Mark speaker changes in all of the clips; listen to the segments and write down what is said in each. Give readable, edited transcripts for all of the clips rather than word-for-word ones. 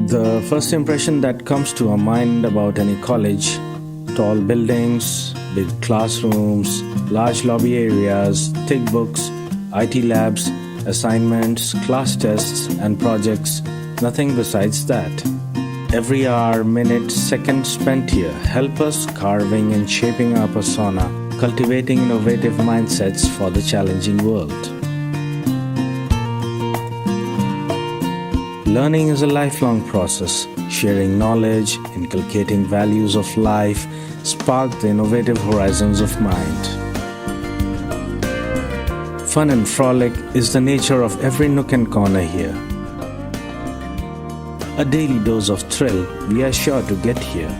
Speaker 1: The first impression that comes to our mind about any college: tall buildings, big classrooms, large lobby areas, thick books, IT labs, assignments, class tests, and projects. Nothing besides that. Every hour, minute, second spent here help us carving and shaping our persona, cultivating innovative mindsets for the challenging world. Learning is a lifelong process. Sharing knowledge, inculcating values of life, spark the innovative horizons of mind. Fun and frolic is the nature of every nook and corner here. A daily dose of thrill we are sure to get here.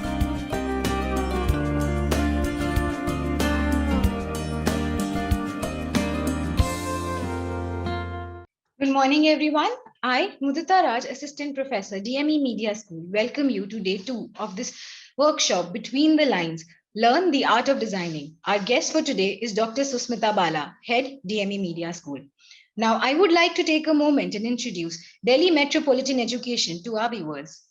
Speaker 2: Good morning, everyone. I, Mudita Raj, Assistant Professor, Dme Media School, welcome you to day 2 of this workshop, Between the Lines, Learn the Art of Designing. Our guest for today is Dr. Susmita Bala, Head, Dme Media School. Now, I would like to take a moment and introduce Delhi Metropolitan Education to our viewers.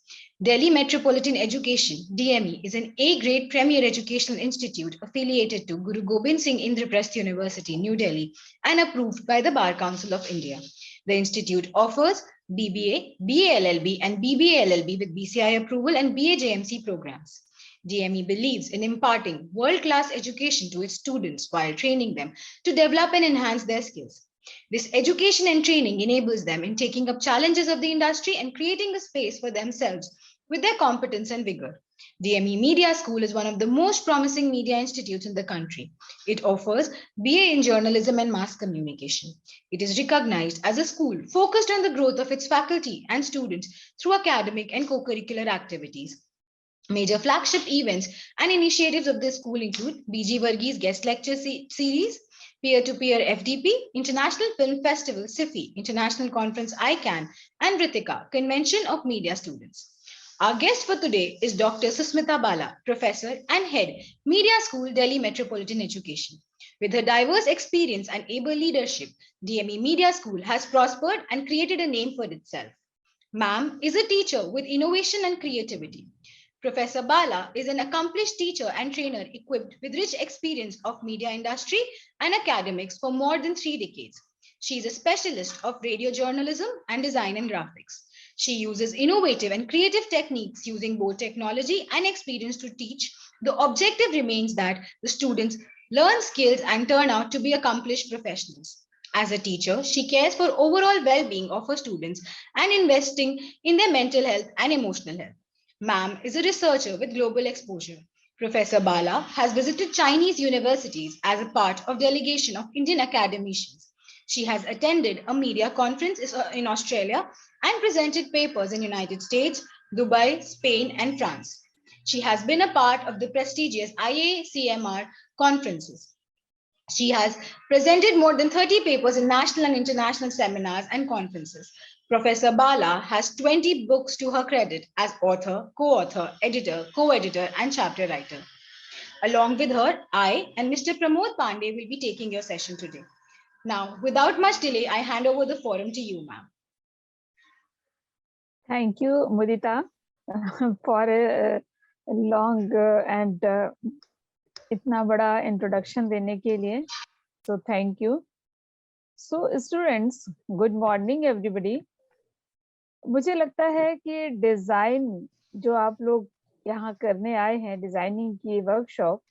Speaker 2: Delhi Metropolitan Education, DME, is an A-grade premier educational institute affiliated to Guru Gobind Singh Indraprasth University, New Delhi, and approved by the Bar Council of India. The institute offers BBA, BA LLB, and BBA LLB with BCI approval and BA JMC programs. DME believes in imparting world-class education to its students while training them to develop and enhance their skills. This education and training enables them in taking up challenges of the industry and creating a space for themselves with their competence and vigor. Dme Media School is one of the most promising media institutes in the country. It offers BA in journalism and mass communication. It is recognized as a school focused on the growth of its faculty and students through academic and co-curricular activities. Major flagship events and initiatives of this school include BG Varghese Guest Lecture Series, Peer-to-Peer FDP, International Film Festival, SIFI, International Conference ICANN, and Ritika, Convention of Media Students. Our guest for today is Dr. Susmita Bala, Professor and Head, Media School, Delhi Metropolitan Education. With her diverse experience and able leadership, DME Media School has prospered and created a name for itself. Ma'am is a teacher with innovation and creativity. Professor Bala is an accomplished teacher and trainer equipped with rich experience of media industry and academics for more than 3 decades. She is a specialist of radio journalism and design and graphics. She uses innovative and creative techniques using both technology and experience to teach. The objective remains that the students learn skills and turn out to be accomplished professionals. As a teacher, she cares for overall well-being of her students and investing in their mental health and emotional health. Ma'am is a researcher with global exposure. Professor Bala has visited Chinese universities as a part of delegation of Indian academicians. She has attended a media conference in Australia and presented papers in United States, Dubai, Spain, and France. She has been a part of the prestigious IACMR conferences. She has presented more than 30 papers in national and international seminars and conferences. Professor Bala has 20 books to her credit as author, co-author, editor, co-editor, and chapter writer. Along with her, I and Mr. Pramod Pandey will be taking your session today. Now, without much delay, I hand over the forum to you, ma'am.
Speaker 3: Thank you, Mudita, for a long and इतना बड़ा introduction देने के लिए. So thank you. So students, good morning everybody. मुझे लगता है कि design जो आप लोग यहाँ करने आए हैं, डिजाइनिंग की workshop,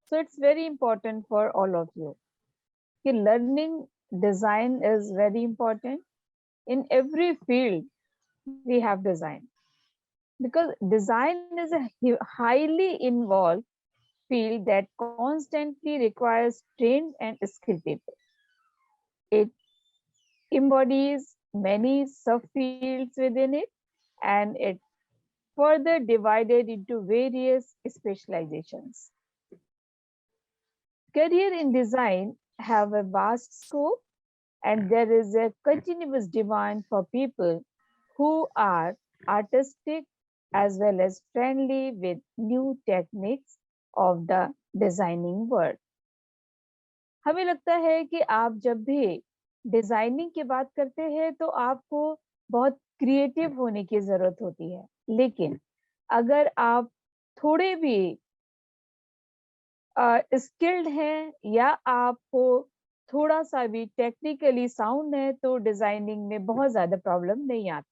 Speaker 3: so it's very important for all of you. कि learning design is very important. In every field, we have design. Because design is a highly involved field that constantly requires trained and skilled people. It embodies many subfields within it, and it further divided into various specializations. Career in design have a vast scope, and there is a continuous demand for people who are artistic as well as friendly with new techniques of the designing world. हमें लगता है कि आप जब भी designing की बात करते हैं तो आपको बहुत क्रिएटिव होने की जरूरत होती है. लेकिन अगर आप थोड़े भी स्किल्ड हैं या आपको थोड़ा सा भी टेक्निकली साउंड है तो डिजाइनिंग में बहुत ज्यादा प्रॉब्लम नहीं आती.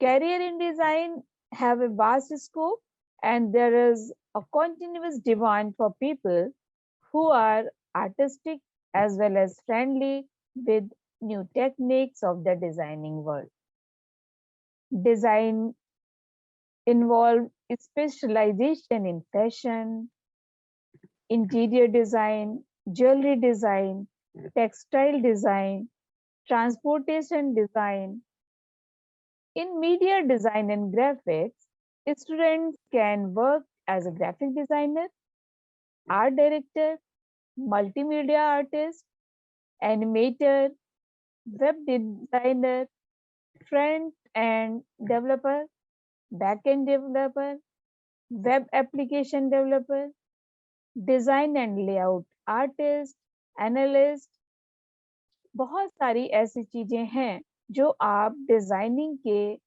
Speaker 3: Career in design have a vast scope, and there is a continuous demand for people who are artistic as well as friendly with new techniques of the designing world. Design involve specialization in fashion, interior design, jewelry design, textile design, transportation design. In media design and graphics, students can work as a graphic designer, art director, multimedia artist, animator, web designer, front end developer, back end developer, web application developer, design and layout artist, analyst. बहुत सारी ऐसी चीजें हैं जो आप designing के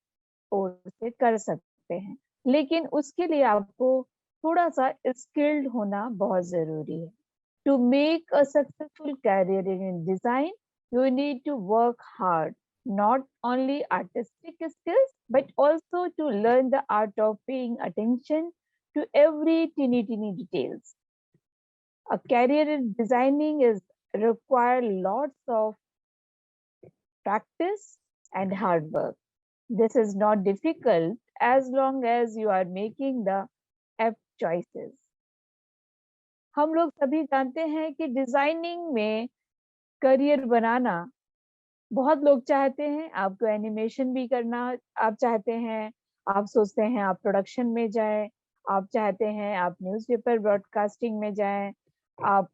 Speaker 3: ओर से कर सकते हैं, लेकिन उसके लिए आपको थोड़ा सा स्किल्ड होना बहुत जरूरी है. To make a successful career in design, you need to work hard, not only artistic skills, but also to learn the art of paying attention to every teeny details. A career in designing is require lots of practice and hard work. This is not difficult as long as you are making the apt choices. हम लोग सभी जानते हैं कि designing में career बनाना बहुत लोग चाहते हैं. आपको एनिमेशन भी करना आप चाहते हैं, आप सोचते हैं आप प्रोडक्शन में जाएं, आप चाहते हैं आप न्यूज़पेपर ब्रॉडकास्टिंग में जाएं, आप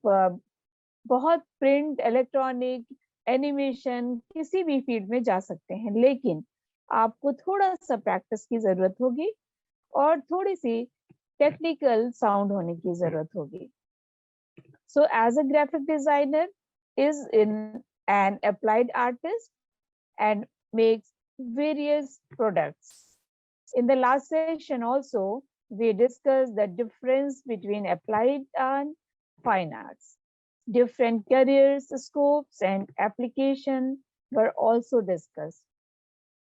Speaker 3: बहुत प्रिंट, इलेक्ट्रॉनिक, एनिमेशन किसी भी फील्ड में जा सकते हैं, लेकिन आपको थोड़ा सा प्रैक्टिस की जरूरत होगी और थोड़ी सी टेक्निकल साउंड होने की जरूरत होगी. So as a graphic designer is an applied artist and makes various products. In the last session also, we discussed the difference between applied and fine arts. Different careers, scopes, and application were also discussed.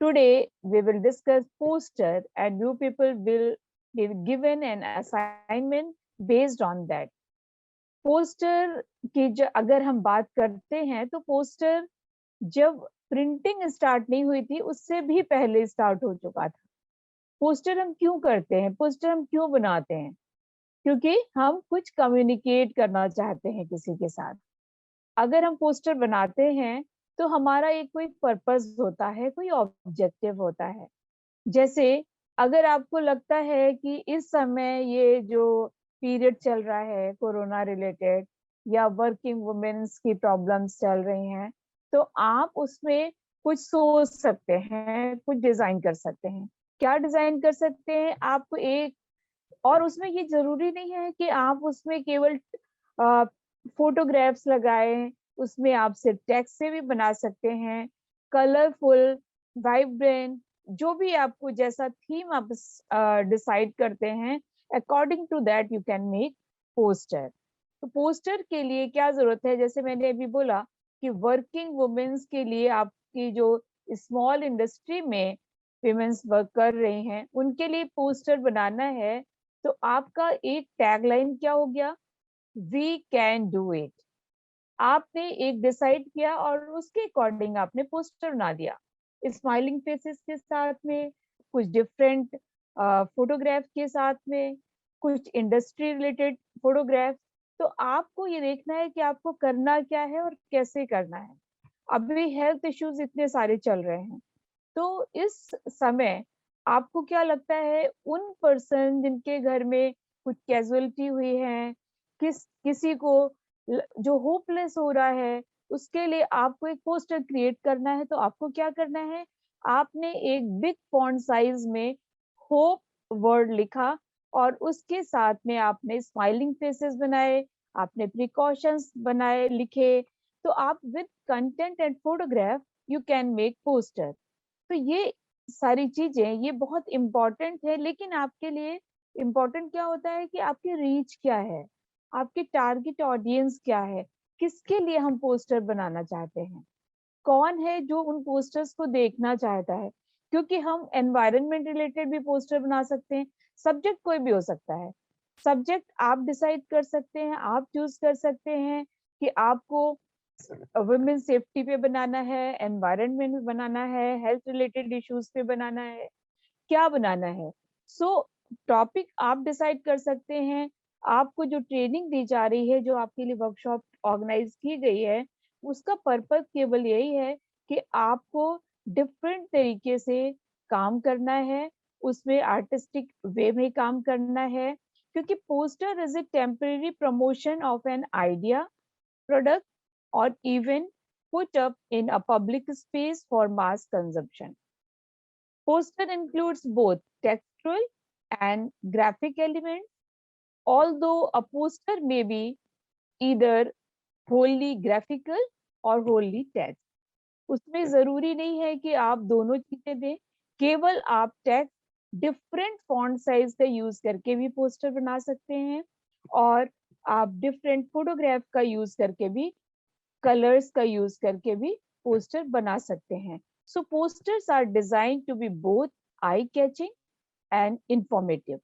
Speaker 3: Today, we will discuss poster, and you people will be given an assignment based on that. Poster की अगर हम बात करते हैं तो poster जब printing start नहीं हुई थी उससे भी पहले स्टार्ट हो चुका था. पोस्टर हम क्यों करते हैं, पोस्टर हम क्यों बनाते हैं? क्योंकि हम कुछ कम्युनिकेट करना चाहते हैं किसी के साथ. अगर हम पोस्टर बनाते हैं तो हमारा एक कोई पर्पस होता है, कोई ऑब्जेक्टिव होता है. जैसे अगर आपको लगता है कि इस समय ये जो पीरियड चल रहा है कोरोना रिलेटेड या वर्किंग वुमेन्स की प्रॉब्लम्स चल रही हैं, तो आप उसमें कुछ सोच सकते हैं, कुछ डिजाइन कर सकते हैं. क्या डिजाइन कर सकते हैं? आपको एक, और उसमें ये जरूरी नहीं है कि आप उसमें केवल फोटोग्राफ्स लगाएं, उसमें आप सिर्फ टेक्स्ट से भी बना सकते हैं. कलरफुल, वाइब्रेंट, जो भी आपको जैसा थीम आप डिसाइड करते हैं, according to that you can make poster. तो पोस्टर के लिए क्या जरूरत है? जैसे मैंने अभी बोला कि वर्किंग वुमेन्स के लिए आपकी जो स्मॉल इंडस्ट्री में विमेन्स वर्क कर रही हैं उनके लिए पोस्टर बनाना है, तो आपका एक टैगलाइन क्या हो गया? We can do it. आपने एक डिसाइड किया और उसके अकॉर्डिंग आपने पोस्टर बना दिया. स्माइलिंग फेसेस के साथ में, कुछ डिफरेंट फोटोग्राफ के साथ में, कुछ इंडस्ट्री रिलेटेड फोटोग्राफ. तो आपको ये देखना है कि आपको करना क्या है और कैसे करना है. अभी हेल्थ इश्यूज इतने सारे चल रहे हैं, तो इस समय आपको क्या लगता है उन पर्सन जिनके घर में कुछ कैजुअलिटी हुई है, किसी को जो होपलेस हो रहा है, उसके लिए आपको एक पोस्टर क्रिएट करना है, तो आपको क्या करना है? आपने एक बिग फॉन्ट साइज में होप वर्ड लिखा और उसके साथ में आपने स्माइलिंग फेसेस बनाए, आपने प्रिकॉशंस बनाए, लिखे. तो आप with content and photograph you can make poster. तो ये सारी चीजें ये बहुत इम्पोर्टेंट है, लेकिन आपके लिए इम्पोर्टेंट क्या होता है कि आपकी रीच क्या है, आपके टारगेट ऑडियंस क्या है, किसके लिए हम पोस्टर बनाना चाहते हैं, कौन है जो उन पोस्टर्स को देखना चाहता है। क्योंकि हम एनवायरनमेंट रिलेटेड भी पोस्टर बना सकते हैं, सब्जेक्ट कोई भी हो सकता है, सब्जेक्ट आप डिसाइड कर सकते हैं, आप चूज कर सकते हैं कि आपको वुमेन सेफ्टी पे बनाना है, एनवायरनमेंट में बनाना है, हेल्थ रिलेटेड इश्यूज पे बनाना है, क्या बनाना है। सो टॉपिक आप डिसाइड कर सकते हैं। आपको जो ट्रेनिंग दी जा रही है, जो आपके लिए वर्कशॉप ऑर्गेनाइज की गई है, उसका पर्पस केवल यही है कि आपको डिफरेंट तरीके से काम करना है, उसमें आर्टिस्टिक वे में काम करना है। क्योंकि poster is a temporary promotion of an idea, product or even put up in a public space for mass consumption. Poster includes both textual and graphic elements, although a poster may be either wholly graphical or wholly text. उसमें जरूरी नहीं है कि आप दोनों चीजें दें, केवल आप टेक्स्ट डिफरेंट फॉन्ट साइज का यूज करके भी पोस्टर बना सकते हैं, और आप डिफरेंट फोटोग्राफ का यूज करके भी, कलर्स का यूज करके भी पोस्टर बना सकते हैं। So posters are design to be both eye catching and informative,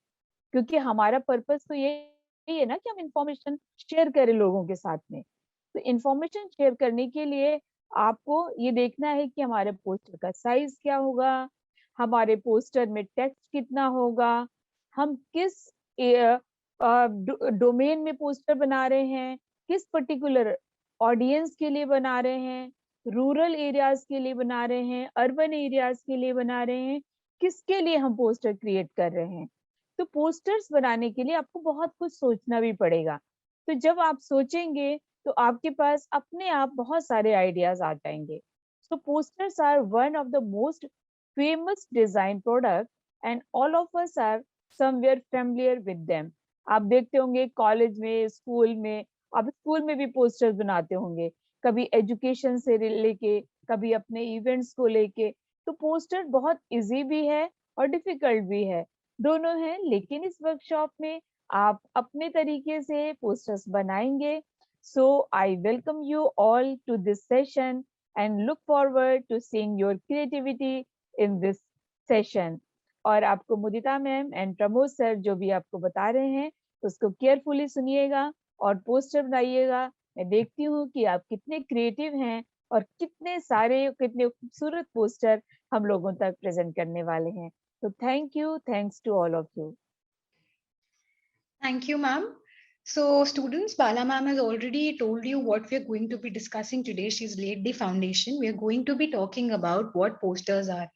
Speaker 3: क्योंकि हमारा पर्पस तो यही है ना कि हम इंफॉर्मेशन शेयर करें लोगों के साथ में। तो इंफॉर्मेशन शेयर करने के लिए आपको ये देखना है कि हमारे पोस्टर का साइज क्या होगा, हमारे पोस्टर में टेक्स्ट कितना होगा, हम किस डोमेन में पोस्टर बना रहे हैं, किस पर्टिकुलर ऑडियंस के लिए बना रहे हैं, रूरल एरियाज के लिए बना रहे हैं, अर्बन एरियाज के लिए बना रहे हैं, किसके लिए हम पोस्टर क्रिएट कर रहे हैं। तो पोस्टर्स बनाने के लिए आपको बहुत कुछ सोचना भी पड़ेगा। तो जब आप सोचेंगे तो आपके पास अपने आप बहुत सारे आइडियाज आ जाएंगे। So posters are one of the most famous design product and all of us are somewhere familiar with them. आप देखते होंगे कॉलेज में, स्कूल में, आप स्कूल में भी पोस्टर्स बनाते होंगे, कभी एजुकेशन से लेके, कभी अपने इवेंट्स को लेके। तो पोस्टर बहुत इजी भी है और डिफिकल्ट भी है, दोनों है। लेकिन इस वर्कशॉप में आप अपने तरीके से पोस्टर्स बनाएंगे। So I welcome you all to this session and look forward to seeing your creativity in this session. और आपको Mudita ma'am and Pramod sir जो भी आपको बता रहे हैं उसको केयरफुली सुनिएगा और पोस्टर बनाइएगा। मैं देखती हूँ कि आप कितने क्रिएटिव हैं और कितने सारे, कितने खूबसूरत पोस्टर हम लोगों तक प्रेजेंट करने वाले हैं। तो thank you, thanks to all of you.
Speaker 2: Thank you, ma'am. So, students, Bala ma'am has already told you what we are going to be discussing today. She's laid the foundation. We are going to be talking about what posters are.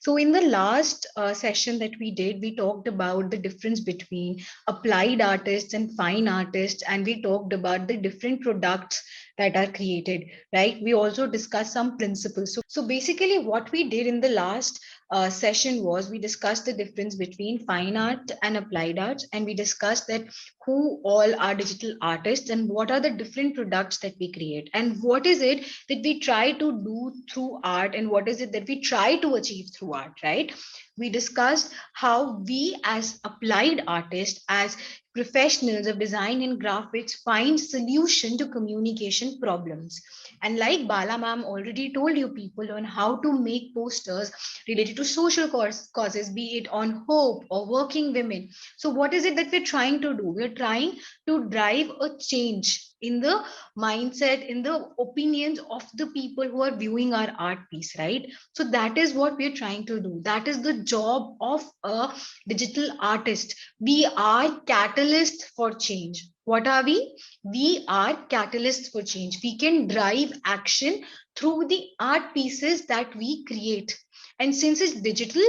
Speaker 2: So, in the last session that we did, we talked about the difference between applied artists and fine artists, and we talked about the different products that are created, right? We also discussed some principles. So basically, what we did in the last session was we discussed the difference between fine art and applied arts, and we discussed that who all are digital artists and what are the different products that we create and what is it that we try to do through art and what is it that we try to achieve through art, right? We discussed how we as applied artists, as professionals of design and graphics, find solution to communication problems. And like Bala ma'am already told you people on how to make posters related to social causes, be it on hope or working women. So what is it that we're trying to do? We're trying to drive a change in the mindset, in the opinions of the people who are viewing our art piece, right? So that is what we're trying to do. That is the job of a digital artist. We are catalysts for change. What are we? We are catalysts for change. We can drive action through the art pieces that we create. And since it's digital,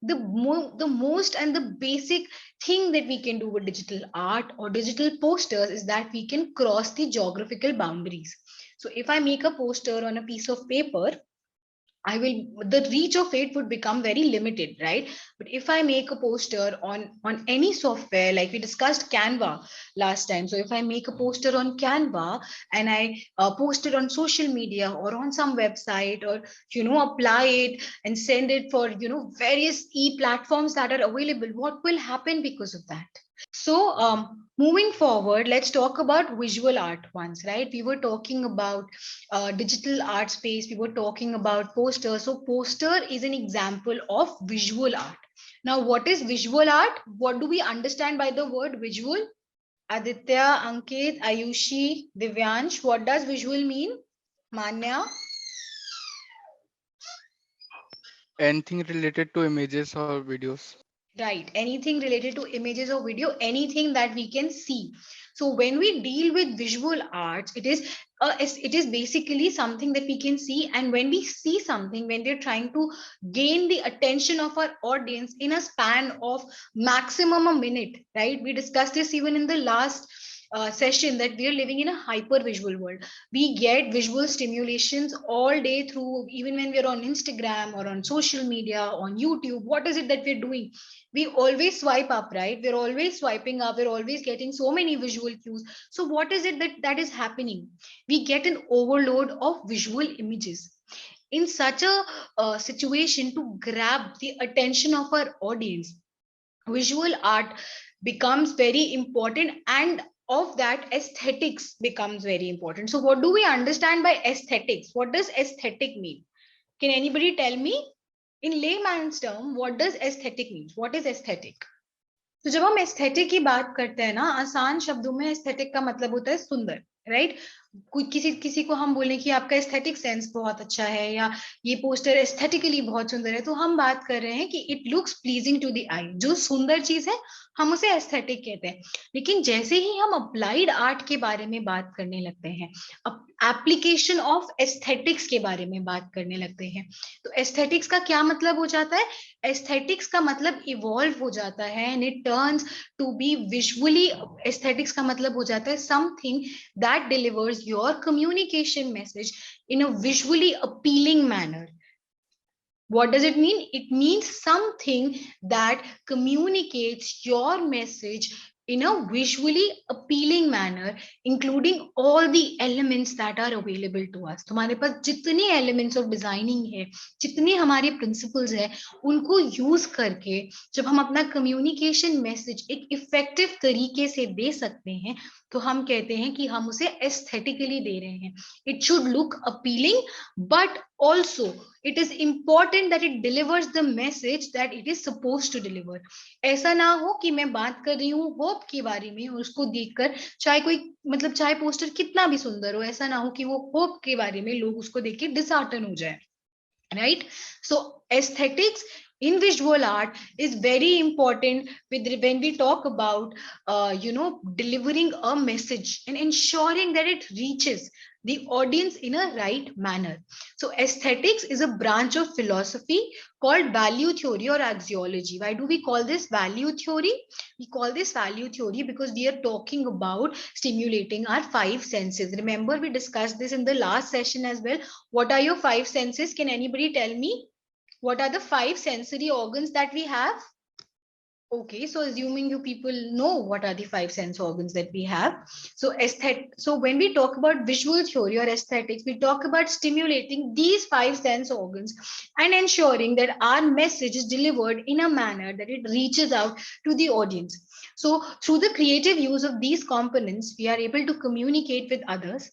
Speaker 2: the most and the basic thing that we can do with digital art or digital posters is that we can cross the geographical boundaries. So if I make a poster on a piece of paper, the reach of it would become very limited, right? But if I make a poster on any software, like we discussed Canva last time. So if I make a poster on Canva and I post it on social media or on some website, or apply it and send it for various e-platforms that are available, what will happen because of that? So moving forward, let's talk about visual art once, right? We were talking about digital art space. We were talking about posters. So poster is an example of visual art. Now, what is visual art? What do we understand by the word visual? Aditya, Ankit, Ayushi, Divyansh, what does visual mean? Manya?
Speaker 4: Anything related to images or videos.
Speaker 2: Right, anything related to images or video, anything that we can see. So when we deal with visual arts, it is basically something that we can see. And when we see something, when we're trying to gain the attention of our audience in a span of maximum a minute, right? We discussed this even in the last session, that we are living in a hyper visual world. We get visual stimulations all day through, even when we're on Instagram or on social media, on YouTube. What is it that we're doing? We always swipe up, right? We're always swiping up, we're always getting so many visual cues. So what is it that is happening? We get an overload of visual images. In such a situation, to grab the attention of our audience, visual art becomes very important, and of that, aesthetics becomes very important. So what do we understand by aesthetics? What does aesthetic mean? Can anybody tell me? In layman's term, what does aesthetic mean? What is aesthetic? तो जब हम aesthetic की बात करते हैं ना, आसान शब्दों में एस्थेटिक का मतलब होता है सुंदर, राइट? किसी किसी को हम बोलें कि आपका एस्थेटिक सेंस बहुत अच्छा है, या ये पोस्टर एस्थेटिकली बहुत सुंदर है, तो हम बात कर रहे हैं कि it looks pleasing to the eye. जो सुंदर चीज है हम उसे एस्थेटिक कहते हैं। लेकिन जैसे ही हम अप्लाइड आर्ट के बारे में बात करने लगते हैं, एप्लीकेशन ऑफ एस्थेटिक्स के बारे में बात करने लगते हैं, तो एस्थेटिक्स का क्या मतलब हो जाता है? एस्थेटिक्स का मतलब इवॉल्व हो जाता है, and it turns to be visually. Aesthetics का मतलब हो जाता है something that delivers your communication message in a visually appealing manner. What does it mean? It means something that communicates your message in a visually appealing manner, including all the elements that are available to us. तुम्हारे पास जितने elements of designing है, जितने हमारे principles है, उनको use करके जब हम अपना communication message एक effective तरीके से दे सकते हैं, तो हम कहते हैं कि हम उसे aesthetically दे रहे हैं. It should look appealing, but also it is important that it delivers the message that it is supposed to deliver. ऐसा ना हो कि मैं बात कर रही हूँ होप के बारे में, उसको देखकर चाहे कोई मतलब चाहे पोस्टर कितना भी सुंदर हो, ऐसा ना हो कि वो होप के बारे में लोग उसको देख के डिसहार्टन हो जाए, right? So aesthetics in visual art is very important when we talk about delivering a message and ensuring that it reaches the audience in a right manner. So aesthetics is a branch of philosophy called value theory or axiology. Why do we call this value theory? We call this value theory because we are talking about stimulating our five senses. Remember, we discussed this in the last session as well. What are your five senses? Can anybody tell me? What are the five sensory organs that we have? Okay, so assuming you people know what are the five sense organs that we have. So when we talk about visual theory or aesthetics, we talk about stimulating these five sense organs and ensuring that our message is delivered in a manner that it reaches out to the audience. So through the creative use of these components, we are able to communicate with others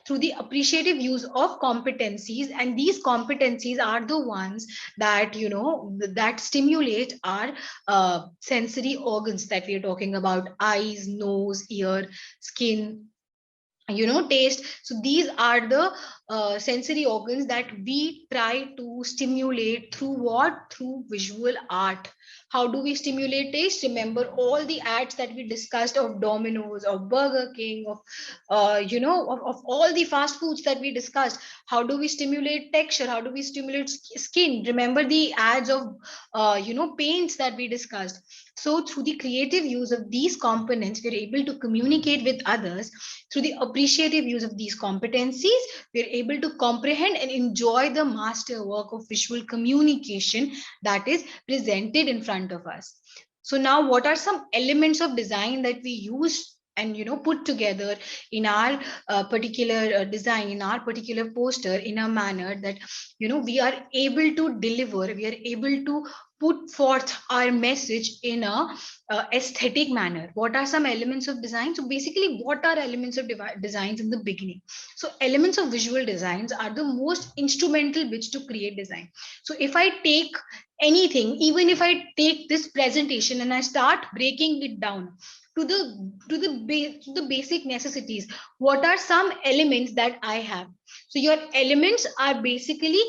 Speaker 2: through the appreciative use of competencies, and these competencies are the ones that that stimulate our sensory organs that we are talking about: eyes, nose, ear, skin, taste. So these are the sensory organs that we try to stimulate through what? Through visual art. How do we stimulate taste? Remember all the ads that we discussed of Domino's, of Burger King, of of all the fast foods that we discussed. How do we stimulate texture? How do we stimulate skin? Remember the ads of paints that we discussed. So through the creative use of these components, we're able to communicate with others. Through the appreciative use of these competencies, we're able to comprehend and enjoy the masterwork of visual communication that is presented in front of us. So now what are some elements of design that we use and put together in our particular design, in our particular poster, in a manner that we are able to deliver, we are able to put forth our message in a aesthetic manner. What are some elements of design? So basically, what are elements of designs in the beginning? So elements of visual designs are the most instrumental bits to create design. So if I take anything, even if I take this presentation and I start breaking it down to the basic necessities, what are some elements that I have? So your elements are basically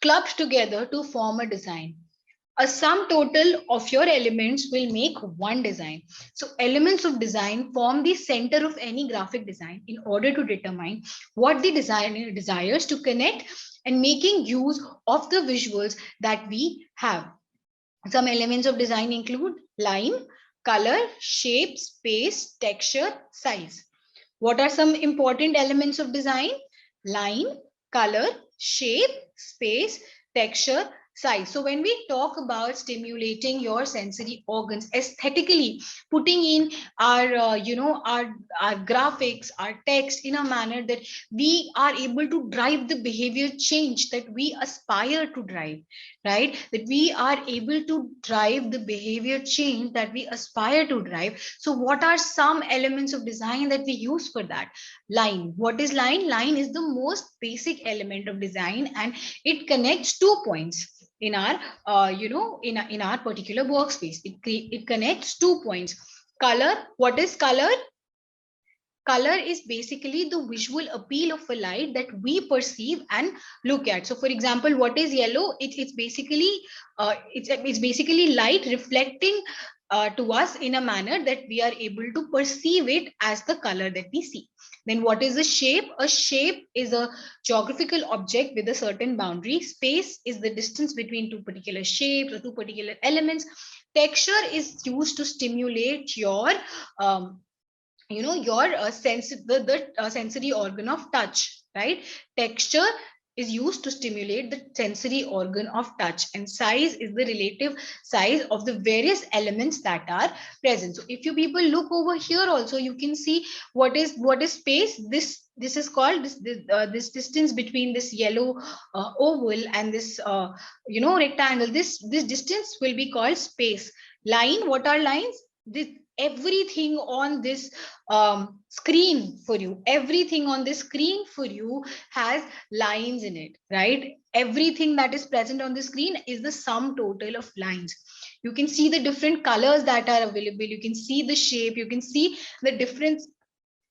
Speaker 2: clubbed together to form a design. A sum total of your elements will make one design. So elements of design form the center of any graphic design in order to determine what the designer desires to connect and making use of the visuals that we have. Some elements of design include line, color, shape, space, texture, size. What are some important elements of design? Line, color, shape, space, texture, size. So when we talk about stimulating your sensory organs aesthetically, putting in our our graphics, our text in a manner that we are able to drive the behavior change that we aspire to drive, right? That we are able to drive the behavior change that we aspire to drive. So what are some elements of design that we use for that? Line. What is line? Line is the most basic element of design, and it connects 2 points in our in our particular workspace. It connects 2 points. Color. What is color? Color is basically the visual appeal of a light that we perceive and look at. So for example, what is yellow? It's basically it's basically light reflecting to us in a manner that we are able to perceive it as the color that we see. Then what is a shape? A shape is a geographical object with a certain boundary. Space is the distance between two particular shapes or two particular elements. Texture is used to stimulate your your sensory organ of touch, right? Texture is used to stimulate the sensory organ of touch, and size is the relative size of the various elements that are present. So if you people look over here also, you can see what is space. This is called this distance between this yellow oval and this rectangle. This distance will be called space. Line. What are lines? This everything on this screen for you, everything on this screen for you has lines in it, right? Everything that is present on the screen is the sum total of lines. You can see the different colors that are available, you can see the shape, you can see the difference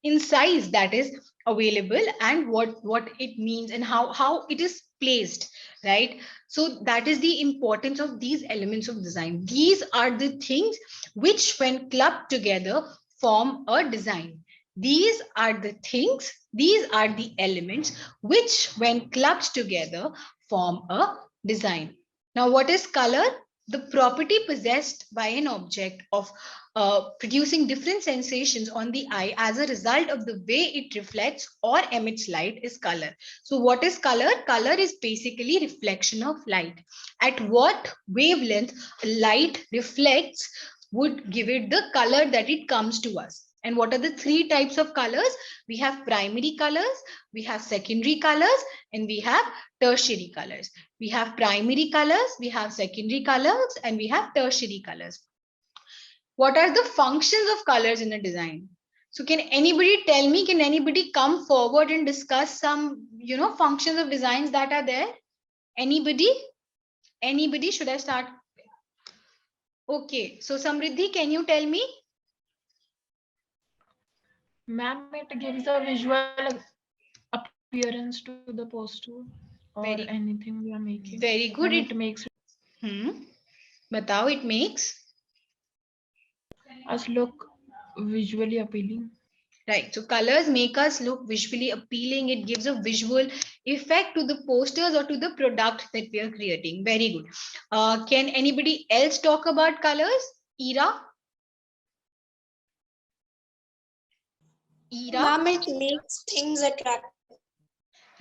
Speaker 2: in size that is available, and what it means and how it is placed, right? So that is the importance of these elements of design. These are the things which when clubbed together form a design. These are the things, these are the elements which when clubbed together form a design. Now what is color? The property possessed by an object of producing different sensations on the eye as a result of the way it reflects or emits light is color. So what is color? Color is basically reflection of light. At what wavelength light reflects would give it the color that it comes to us. And what are the three types of colors? We have primary colors, we have secondary colors, and we have tertiary colors. We have primary colors, we have secondary colors, and we have tertiary colors. What are the functions of colors in a design? So can anybody tell me, can anybody come forward and discuss some, functions of designs that are there? Anybody? Anybody? Should I start? Okay. So Samriddhi, can you tell me?
Speaker 5: Ma'am, it gives a visual appearance to the poster or
Speaker 2: Very,
Speaker 5: anything we are making.
Speaker 2: very good.
Speaker 5: And it makes
Speaker 2: Batao, it makes
Speaker 5: us look visually appealing.
Speaker 2: right. So colors make us look visually appealing. It gives a visual effect to the posters or to the product that we are creating. Very good. Can anybody else talk about colors? Ira?
Speaker 6: Ma'am, it makes things attractive.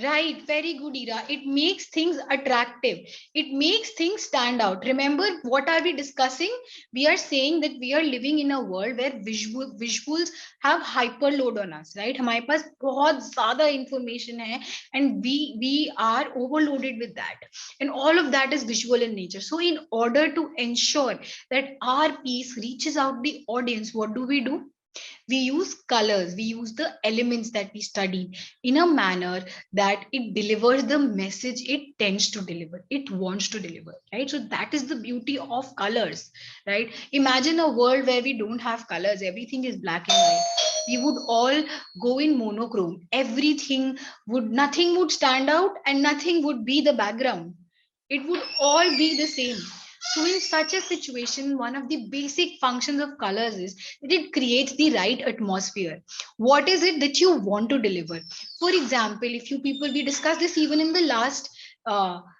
Speaker 2: Right, very good, Ira. It makes things attractive. It makes things stand out. Remember, what are we discussing? We are saying that we are living in a world where visuals have hyperload on us, right? हमारे पास बहुत ज़्यादा information है, and we are overloaded with that. And all of that is visual in nature. So, in order to ensure that our piece reaches out the audience, what do? We use colors, we use the elements that we studied in a manner that it delivers the message it tends to deliver, it wants to deliver, right? So that is the beauty of colors, right? Imagine a world where we don't have colors, everything is black and white. We would all go in monochrome, everything would, nothing would stand out and nothing would be the background, it would all be the same. So in such a situation, one of the basic functions of colors is that it creates the right atmosphere. What is it that you want to deliver? For example, if you people, we discussed this even in the last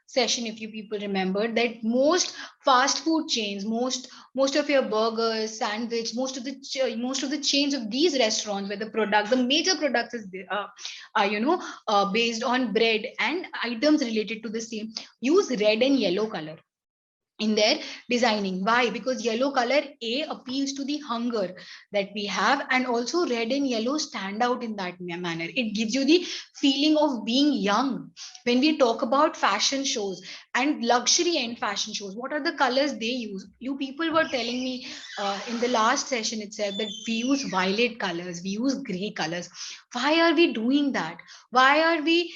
Speaker 2: session, if you people remember, that most fast food chains, most of your burgers, sandwich, most of the chains of these restaurants, where the major product is based on bread and items related to the same, use red and yellow color in their designing. Why? Because yellow color appeals to the hunger that we have, and also red and yellow stand out in that manner. It gives you the feeling of being young. When we talk about fashion shows and luxury and fashion shows, what are the colors they use? You people were telling me in the last session itself that we use violet colors, we use gray colors. Why are we doing that? Why are we,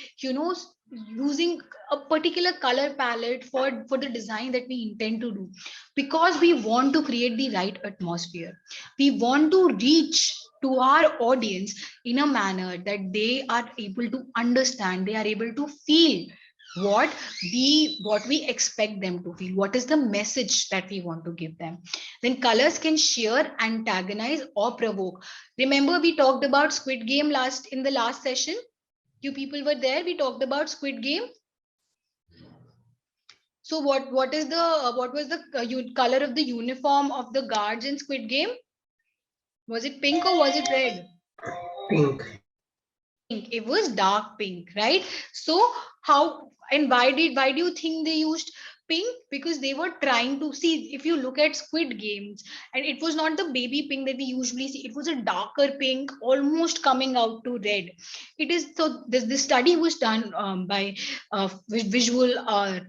Speaker 2: using a particular color palette for the design that we intend to do? Because we want to create the right atmosphere, we want to reach to our audience in a manner that they are able to understand, they are able to feel what we expect them to feel, what is the message that we want to give them. Then colors can sheer, antagonize, or provoke. Remember, we talked about Squid Game in the last session. You people were there, we talked about Squid Game. So what was the color of the uniform of the guards in Squid Game? Was it pink or was it red?
Speaker 6: Pink.
Speaker 2: Pink. It was dark pink, right? So how and why do you think they used pink? Because they were trying to see, if you look at Squid Games, and it was not the baby pink that we usually see, it was a darker pink, almost coming out to red. It is so this study was done by visual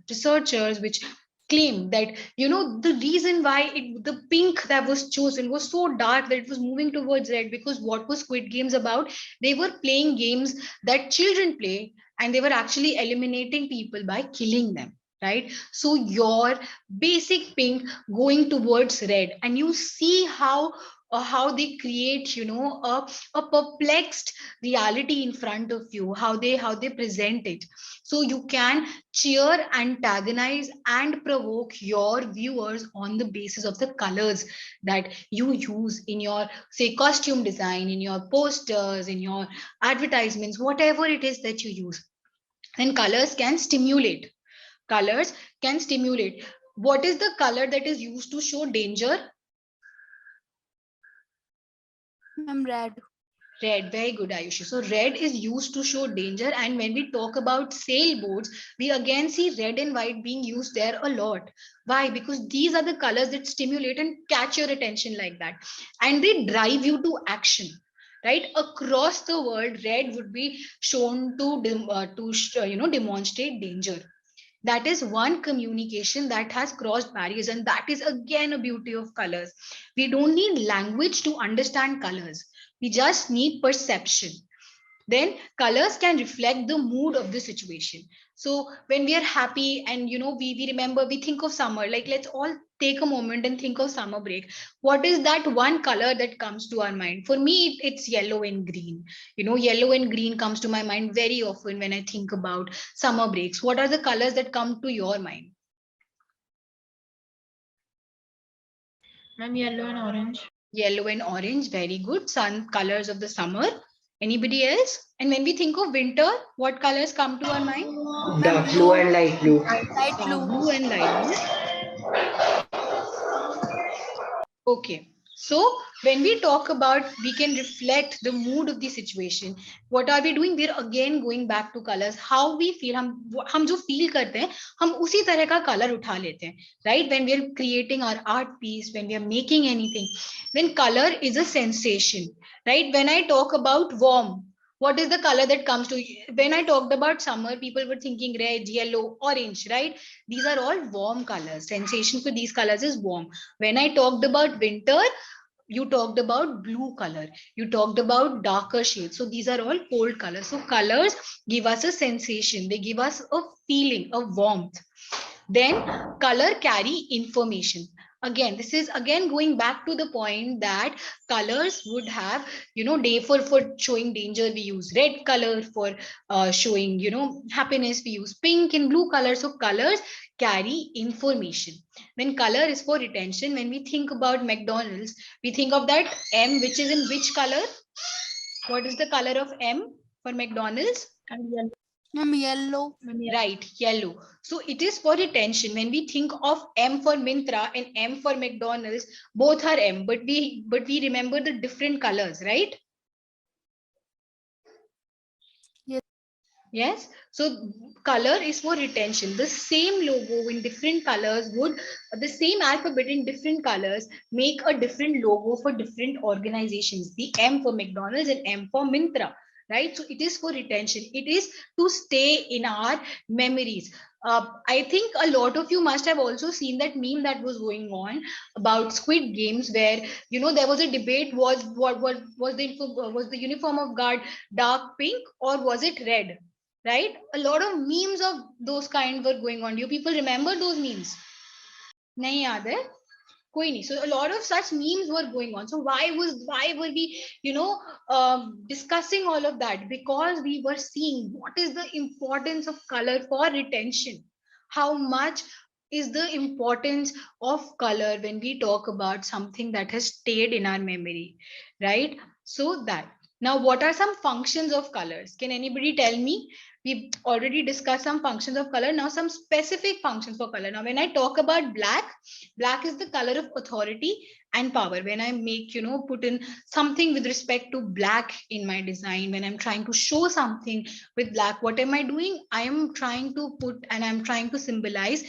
Speaker 2: researchers, which claim that, the reason why the pink that was chosen was so dark that it was moving towards red, because what was Squid Games about? They were playing games that children play, and they were actually eliminating people by killing them, right? So your basic pink going towards red, and you see how they create, a perplexed reality in front of you, how they present it. So you can cheer, antagonize, and provoke your viewers on the basis of the colors that you use in your, say, costume design, in your posters, in your advertisements, whatever it is that you use. And colors can stimulate. What is the color that is used to show danger?
Speaker 7: Red.
Speaker 2: Red, very good, Ayushi. So red is used to show danger. And when we talk about sailboats, we again see red and white being used there a lot. Why? Because these are the colors that stimulate and catch your attention like that. And they drive you to action. Right, across the world, red would be shown to demonstrate danger. That is one communication that has crossed barriers, and that is again a beauty of colors. We don't need language to understand colors, we just need perception. Then colors can reflect the mood of the situation. So when we are happy, and we remember, we think of summer, like let's all take a moment and think of summer break. What is that one color that comes to our mind? For me, it's yellow and green. Yellow and green comes to my mind very often when I think about summer breaks. What are the colors that come to your mind?
Speaker 5: Ma'am, yellow and orange.
Speaker 2: Yellow and orange, very good. Sun colors of the summer. Anybody else? And when we think of winter, what colors come to our mind?
Speaker 6: Dark blue and light blue.
Speaker 7: Light
Speaker 2: Dark
Speaker 7: blue.
Speaker 2: blue and light blue. Okay. So when we talk about we can reflect the mood of the situation, what are we doing? We're again going back to colors. How we feel, हम जो feel करते हैं हम उसी तरह का color उठा लेते हैं, right? When we are creating our art piece, when we are making anything, then color is a sensation, right? When I talk about warm, what is the color that comes to you? When I talked about summer, people were thinking red, yellow, orange, right? These are all warm colors. Sensation for these colors is warm. When I talked about winter, you talked about blue color, you talked about darker shades, so these are all cold colors. So colors give us a sensation, they give us a feeling, a warmth. Then color carry information. Again, this is again going back to the point that colors would have, day for showing danger we use red color, for showing happiness we use pink and blue color. So colors carry information. Then color is for retention. When we think about McDonald's, we think of that M, which is in which color? What is the color of M for McDonald's?
Speaker 7: Ma'am, yellow.
Speaker 2: Right, yellow. So it is for retention. When we think of M for Myntra and M for McDonald's, both are M, but we remember the different colors, right?
Speaker 7: Yes.
Speaker 2: Yes. So color is for retention. The same logo in different colors would, the same alphabet in different colors make a different logo for different organizations. The M for McDonald's and M for Myntra, right? So it is for retention. It is to stay in our memories. I think a lot of you must have also seen that meme that was going on about Squid Games, where there was a debate: what was the uniform of guard dark pink or was it red? Right? A lot of memes of those kind were going on. Do you people remember those memes? Nahi yaad hai? Koi nahi. So a lot of such memes were going on. So why were we discussing all of that? Because we were seeing what is the importance of color for retention. How much is the importance of color when we talk about something that has stayed in our memory, right? So that, now what are some functions of colors? Can anybody tell me? We've already discussed some functions of color. Now some specific functions for color. Now when I talk about black, black is the color of authority and power. When I make, put in something with respect to black in my design, when I'm trying to show something with black, what am I doing? I am trying to put, and I'm trying to symbolize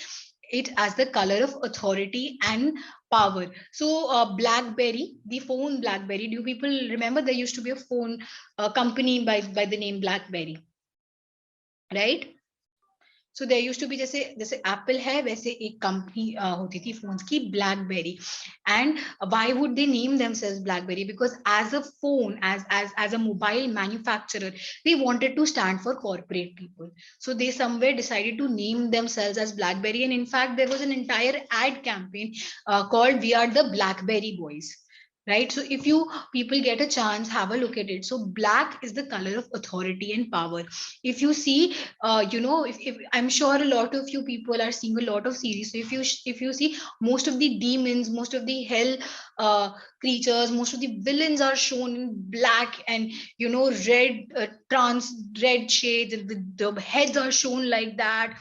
Speaker 2: it as the color of authority and power. So BlackBerry, the phone BlackBerry, do people remember there used to be a phone company by the name BlackBerry, right? So there used to be, जैसे Apple है वैसे एक company होती थी phones की, BlackBerry. And why would they name themselves BlackBerry? Because as a phone, as a mobile manufacturer, they wanted to stand for corporate people. So they somewhere decided to name themselves as BlackBerry. And in fact, there was an entire ad campaign called "We Are the BlackBerry Boys." Right? So if you people get a chance, have a look at it. So black is the color of authority and power. If you see, if I'm sure a lot of you people are seeing a lot of series. So if you see, most of the demons, most of the hell creatures, most of the villains are shown in black and red, red shades, and the heads are shown like that.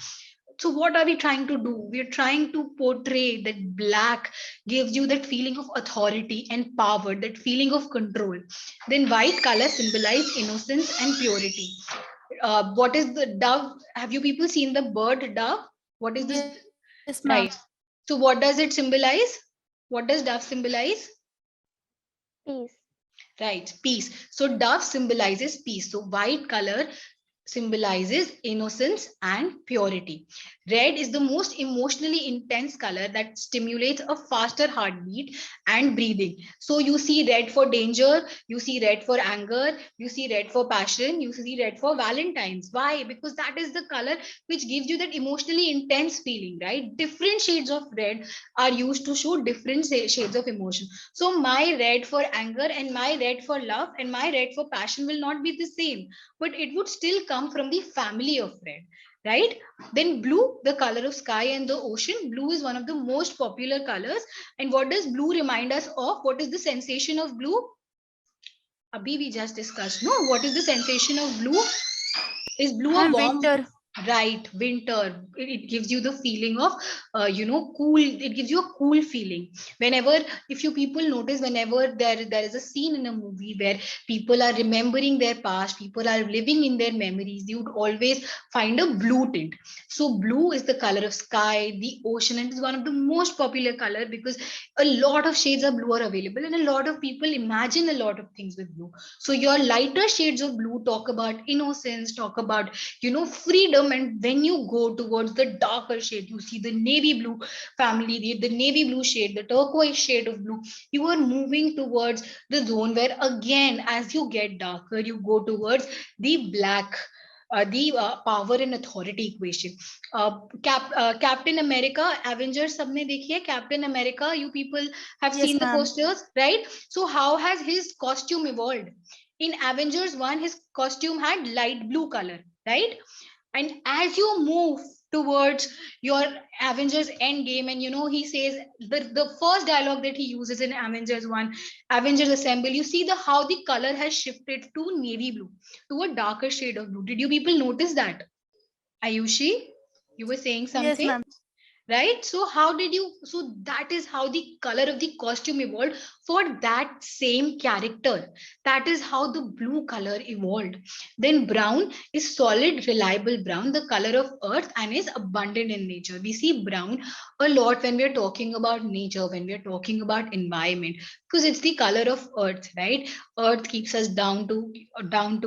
Speaker 2: So what are we trying to do? We're trying to portray that black gives you that feeling of authority and power, that feeling of control. Then white color symbolize innocence and purity. What is the dove? Have you people seen the bird dove? What is this?
Speaker 7: Yes, ma'am.
Speaker 2: Right. So what does it symbolize? What does dove symbolize?
Speaker 8: Peace.
Speaker 2: Right, peace. So dove symbolizes peace. So white color symbolizes innocence and purity. Red is the most emotionally intense color that stimulates a faster heartbeat and breathing. So you see red for danger, you see red for anger, you see red for passion, you see red for Valentine's. Why? Because that is the color which gives you that emotionally intense feeling, right? Different shades of red are used to show different shades of emotion. So my red for anger and my red for love and my red for passion will not be the same, but it would still come from the family of red, right? Then blue, the color of sky and the ocean. Blue is one of the most popular colors. And what does blue remind us of? What is the sensation of blue? Abhi we just discussed. No, what is the sensation of blue? Is blue a
Speaker 7: Ma'am,
Speaker 2: warm?
Speaker 7: winter.
Speaker 2: Right, winter. It gives you the feeling of, cool. It gives you a cool feeling. Whenever, if you people notice, whenever there is a scene in a movie where people are remembering their past, people are living in their memories, you would always find a blue tint. So blue is the color of sky, the ocean, and it's one of the most popular color because a lot of shades of blue are available, and a lot of people imagine a lot of things with blue. So your lighter shades of blue talk about innocence, talk about freedom. And when you go towards the darker shade, you see the navy blue family, the navy blue shade, the turquoise shade of blue, you are moving towards the zone where, again, as you get darker, you go towards the black, the power and authority equation. Captain America, Avengers, सबने देखी है Captain America? You people have
Speaker 7: Yes,
Speaker 2: seen the
Speaker 7: ma'am.
Speaker 2: posters, right? So how has his costume evolved? In Avengers 1, his costume had light blue color, right? And as you move towards your Avengers Endgame, and he says the first dialogue that he uses in Avengers 1, Avengers Assemble, you see the how the color has shifted to navy blue, to a darker shade of blue. Did you people notice that? Ayushi, you were saying
Speaker 7: Yes,
Speaker 2: something?
Speaker 7: ma'am.
Speaker 2: Right, so how did you, so that is how the color of the costume evolved for that same character. That is how the blue color evolved. Then brown is solid, reliable brown, the color of earth, and is abundant in nature. We see brown a lot when we are talking about nature, when we are talking about environment, because it's the color of earth, right? Earth keeps us down to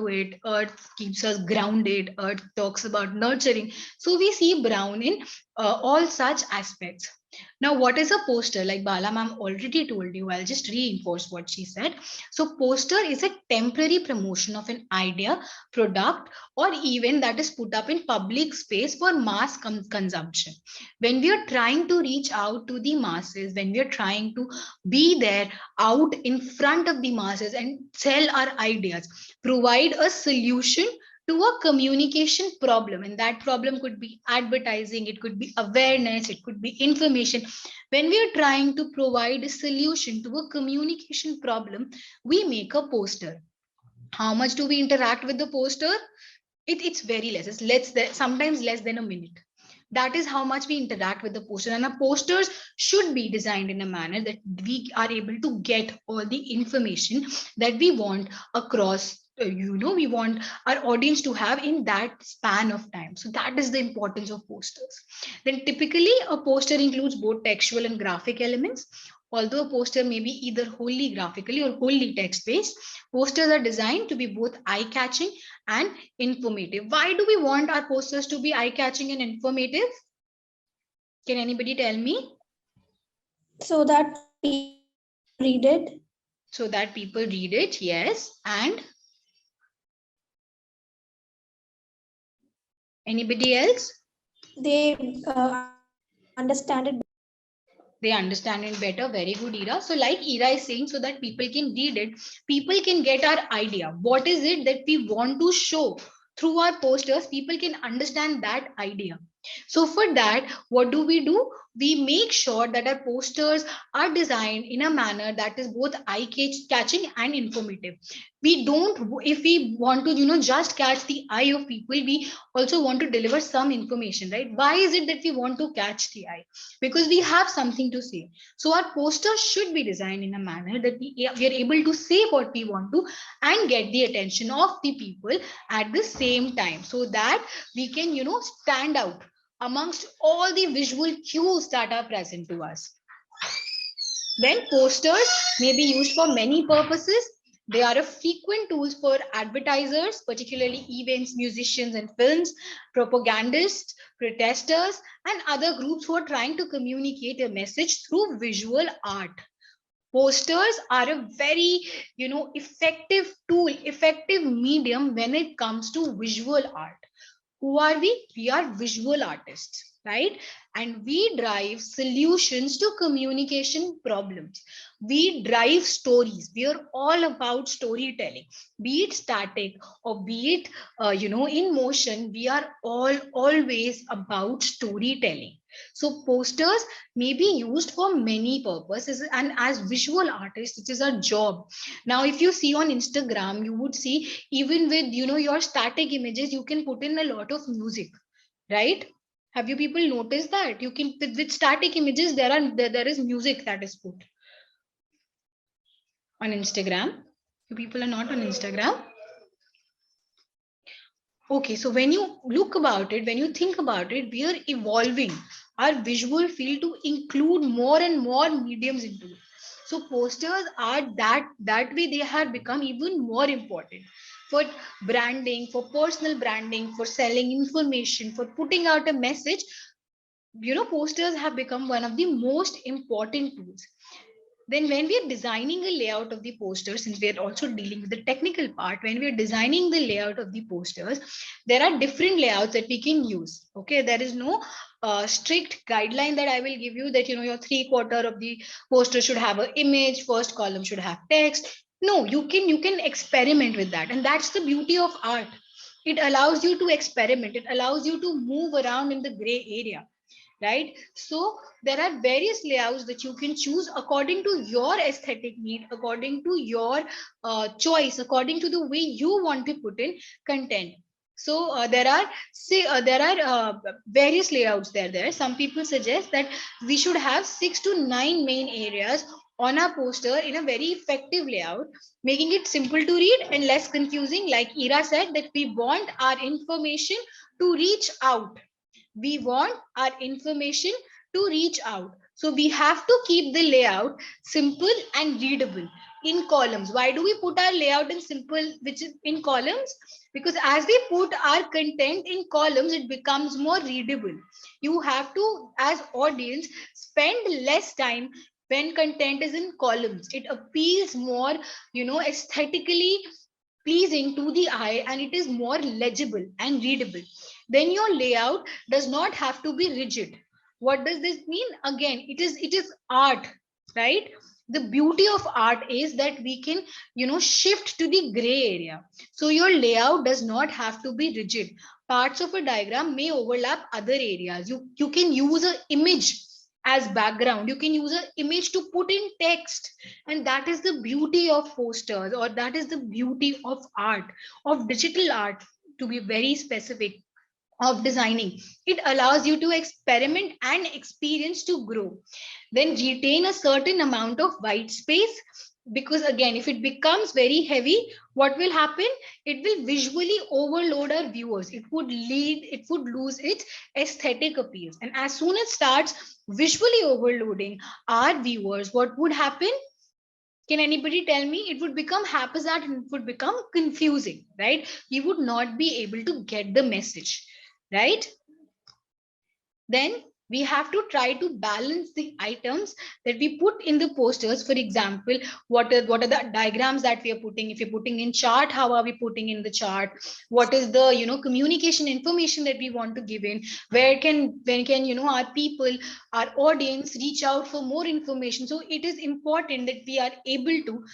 Speaker 2: it, earth keeps us grounded, earth talks about nurturing. So we see brown in all such aspects. Now, what is a poster? Like Bala ma'am already told you, I'll just reinforce what she said. So, poster is a temporary promotion of an idea, product, or event that is put up in public space for mass consumption. When we are trying to reach out to the masses, when we are trying to be there out in front of the masses and sell our ideas, provide a solution to a communication problem, and that problem could be advertising, it could be awareness, it could be information. When we are trying to provide a solution to a communication problem, we make a poster. How much do we interact with the poster? It's very less. It's sometimes less than a minute. That is how much we interact with the poster. And our posters should be designed in a manner that we are able to get all the information that we want across. We want our audience to have in that span of time. So that is the importance of posters. Then typically a poster includes both textual and graphic elements. Although a poster may be either wholly graphically or wholly text based, posters are designed to be both eye catching and informative. Why do we want our posters to be eye-catching and informative? Can anybody tell me?
Speaker 8: So that people read it.
Speaker 2: So that people read it, yes. And anybody else?
Speaker 8: They understand it.
Speaker 2: They understand it better. Very good, Ira. So like Ira is saying, so that people can read it, people can get our idea. What is it that we want to show through our posters? People can understand that idea. So for that, what do? We make sure that our posters are designed in a manner that is both eye-catching and informative. We don't, if we want to, just catch the eye of people, we also want to deliver some information, right? Why is it that we want to catch the eye? Because we have something to say. So our posters should be designed in a manner that we are able to say what we want to and get the attention of the people at the same time, so that we can, stand out amongst all the visual cues that are present to us. Then posters may be used for many purposes. They are a frequent tools for advertisers, particularly events, musicians, and films, propagandists, protesters, and other groups who are trying to communicate a message through visual art. Posters are a very, effective tool, effective medium when it comes to visual art. Who are we? We are visual artists, right? And we drive solutions to communication problems. We drive stories. We are all about storytelling, be it static or be it, in motion. We are all always about storytelling. So posters may be used for many purposes, and as visual artists, it is our job. Now, if you see on Instagram, you would see, even with, your static images, you can put in a lot of music. right? Have you people noticed that? You can with static images, there is music that is put on Instagram. You people are not on Instagram. Okay, so when you look about it, when you think about it, we are evolving our visual field to include more and more mediums into it. So posters are that way they have become even more important for branding, for personal branding, for selling information, for putting out a message. Posters have become one of the most important tools. Then when we are designing a layout of the poster, since we are also dealing with the technical part, when we are designing the layout of the posters, there are different layouts that we can use. Okay, there is no strict guideline that I will give you that your 3/4 of the poster should have an image, first column should have text. No, you can experiment with that, and that's the beauty of art. It allows you to experiment, it allows you to move around in the gray area, right? So there are various layouts that you can choose according to your aesthetic need, according to your choice, according to the way you want to put in content. So there are various layouts there. Some people suggest that we should have 6 to 9 main areas on our poster in a very effective layout, making it simple to read and less confusing. Like Ira said, that we want our information to reach out, we want our information to reach out. So we have to keep the layout simple and readable in columns. Why do we put our layout in simple, which is in columns? Because as we put our content in columns, it becomes more readable. You have to, as audience, spend less time when content is in columns. It appeals more, aesthetically pleasing to the eye, and it is more legible and readable. Then your layout does not have to be rigid. What does this mean? Again, it is art, right? The beauty of art is that we can shift to the gray area. So your layout does not have to be rigid. Parts of a diagram may overlap other areas. You can use an image as background, you can use an image to put in text, and that is the beauty of posters, or that is the beauty of art, of digital art, to be very specific, of designing. It allows you to experiment and experience to grow. Then retain a certain amount of white space, because again, if it becomes very heavy, what will happen? It will visually overload our viewers. It would lose its aesthetic appeal, and as soon as it starts visually overloading our viewers, what would happen? Can anybody tell me? It would become haphazard and it would become confusing, right? We would not be able to get the message, right? Then we have to try to balance the items that we put in the posters. For example, what are the diagrams that we are putting? If you're putting in chart, how are we putting in the chart? What is the communication information that we want to give in? When can our people, our audience reach out for more information? So it is important that we are able to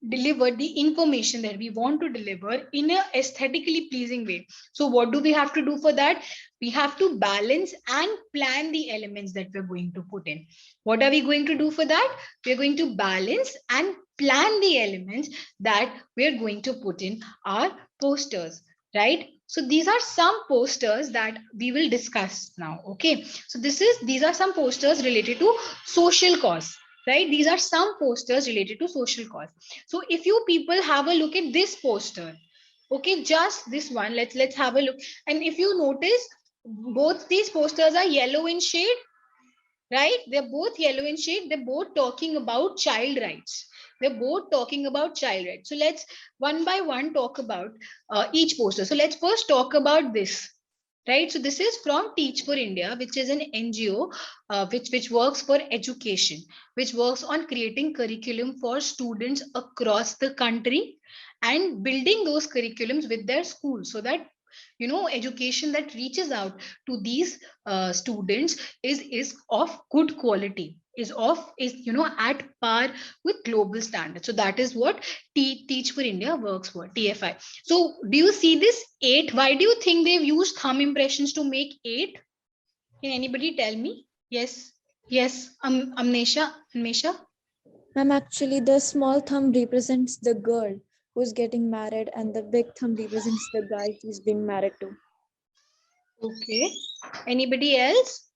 Speaker 2: deliver the information that we want to deliver in a aesthetically pleasing way. So what do we have to do for that? We have to balance and plan the elements that we're going to put in. What are we going to do for that? We're going to balance and plan the elements that we're going to put in our posters, right? So these are some posters that we will discuss now. Okay, so these are some posters related to social cause, right? These are some posters related to social cause. So if you people have a look at this poster, okay, just this one, let's have a look. And if you notice, both these posters are yellow in shade, right? They're both yellow in shade. They're both talking about child rights. They're both talking about child rights. So let's one by one talk about each poster. So let's first talk about this. Right, so this is from Teach for India, which is an NGO which works for education, which works on creating curriculum for students across the country and building those curriculums with their schools, so that education that reaches out to these students is of good quality, is at par with global standards. So that is what Teach for India works for, TFI. So do you see this 8? Why do you think they've used thumb impressions to make 8? Can anybody tell me? Yes, Amnesha.
Speaker 9: Ma'am, actually, the small thumb represents the girl who's getting married, and the big thumb represents the guy he's being married to.
Speaker 2: Okay. Anybody else?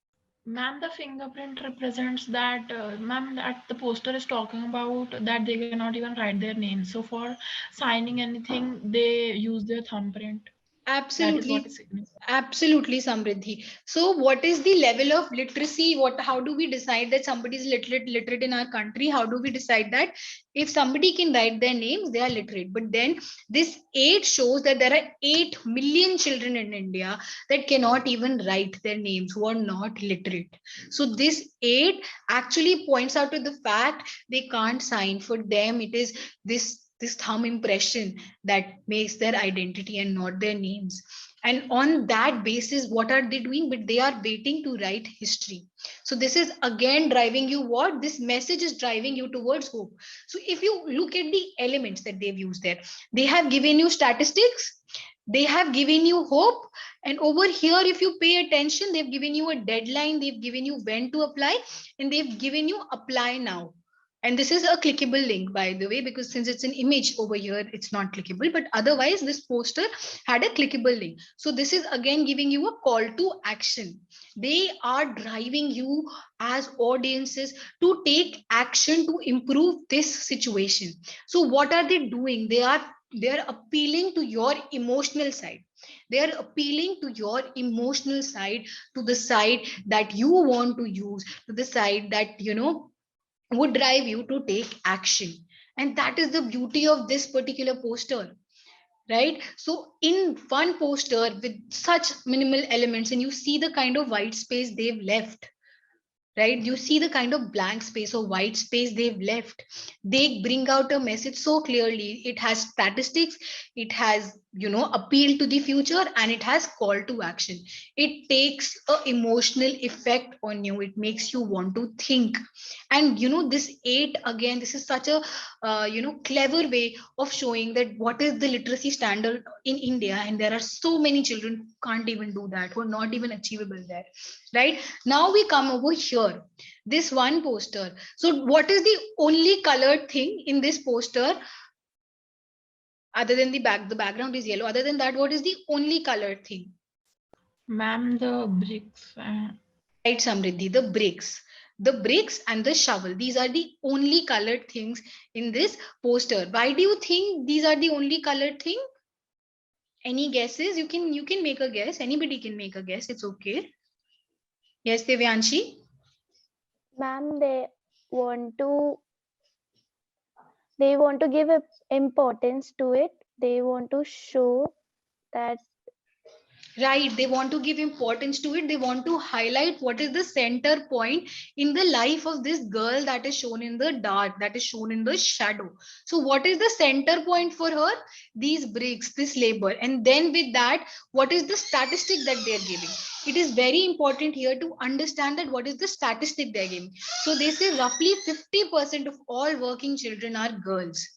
Speaker 5: Ma'am, the fingerprint represents that, ma'am, that the poster is talking about that they cannot even write their name. So for signing anything, they use their thumbprint. That is what
Speaker 2: Absolutely.
Speaker 5: is significant.
Speaker 2: Absolutely, Samriddhi. So, what is the level of literacy? How do we decide that somebody is literate in our country? How do we decide that if somebody can write their names, they are literate? But then this 8 shows that there are 8 million children in India that cannot even write their names, who are not literate. So, this 8 actually points out to the fact they can't sign. For them, it is this thumb impression that makes their identity and not their names. And on that basis, what are they doing? But they are waiting to write history. So this is again driving you what? This message is driving you towards hope. So if you look at the elements that they've used there, they have given you statistics, they have given you hope, and over here, if you pay attention, they've given you a deadline, they've given you when to apply, and they've given you apply now. And this is a clickable link, by the way, because since it's an image over here, it's not clickable, but otherwise this poster had a clickable link. So this is again giving you a call to action. They are driving you as audiences to take action to improve this situation. So what are they doing? They are appealing to your emotional side. They are appealing to your emotional side, to the side that you want to use, to the side that would drive you to take action. And that is the beauty of this particular poster, right? So in one poster with such minimal elements, and you see the kind of white space they've left, right? You see the kind of blank space or white space they've left. They bring out a message so clearly. It has statistics, it has appeal to the future, and it has call to action. It takes a emotional effect on you. It makes you want to think. And this 8, again, this is such a clever way of showing that what is the literacy standard in India, and there are so many children who can't even do that, who are not even achievable there, right? Now we come over here, this one poster. So what is the only colored thing in this poster? Other than the background is yellow. Other than that, what is the only colored thing?
Speaker 5: Ma'am, the bricks.
Speaker 2: Right, Samriddhi, the bricks. The bricks and the shovel. These are the only colored things in this poster. Why do you think these are the only colored thing? Any guesses? You can make a guess. Anybody can make a guess. It's okay. Yes, Devyanshi?
Speaker 10: Ma'am, want to they want to give importance to it. They want to show that.
Speaker 2: Right, they want to give importance to it. They want to highlight what is the center point in the life of this girl that is shown in the dark, that is shown in the shadow. So what is the center point for her? These bricks, this labor. And then with that, what is the statistic that they're giving? It is very important here to understand that what is the statistic they're giving. So they say roughly 50% of all working children are girls.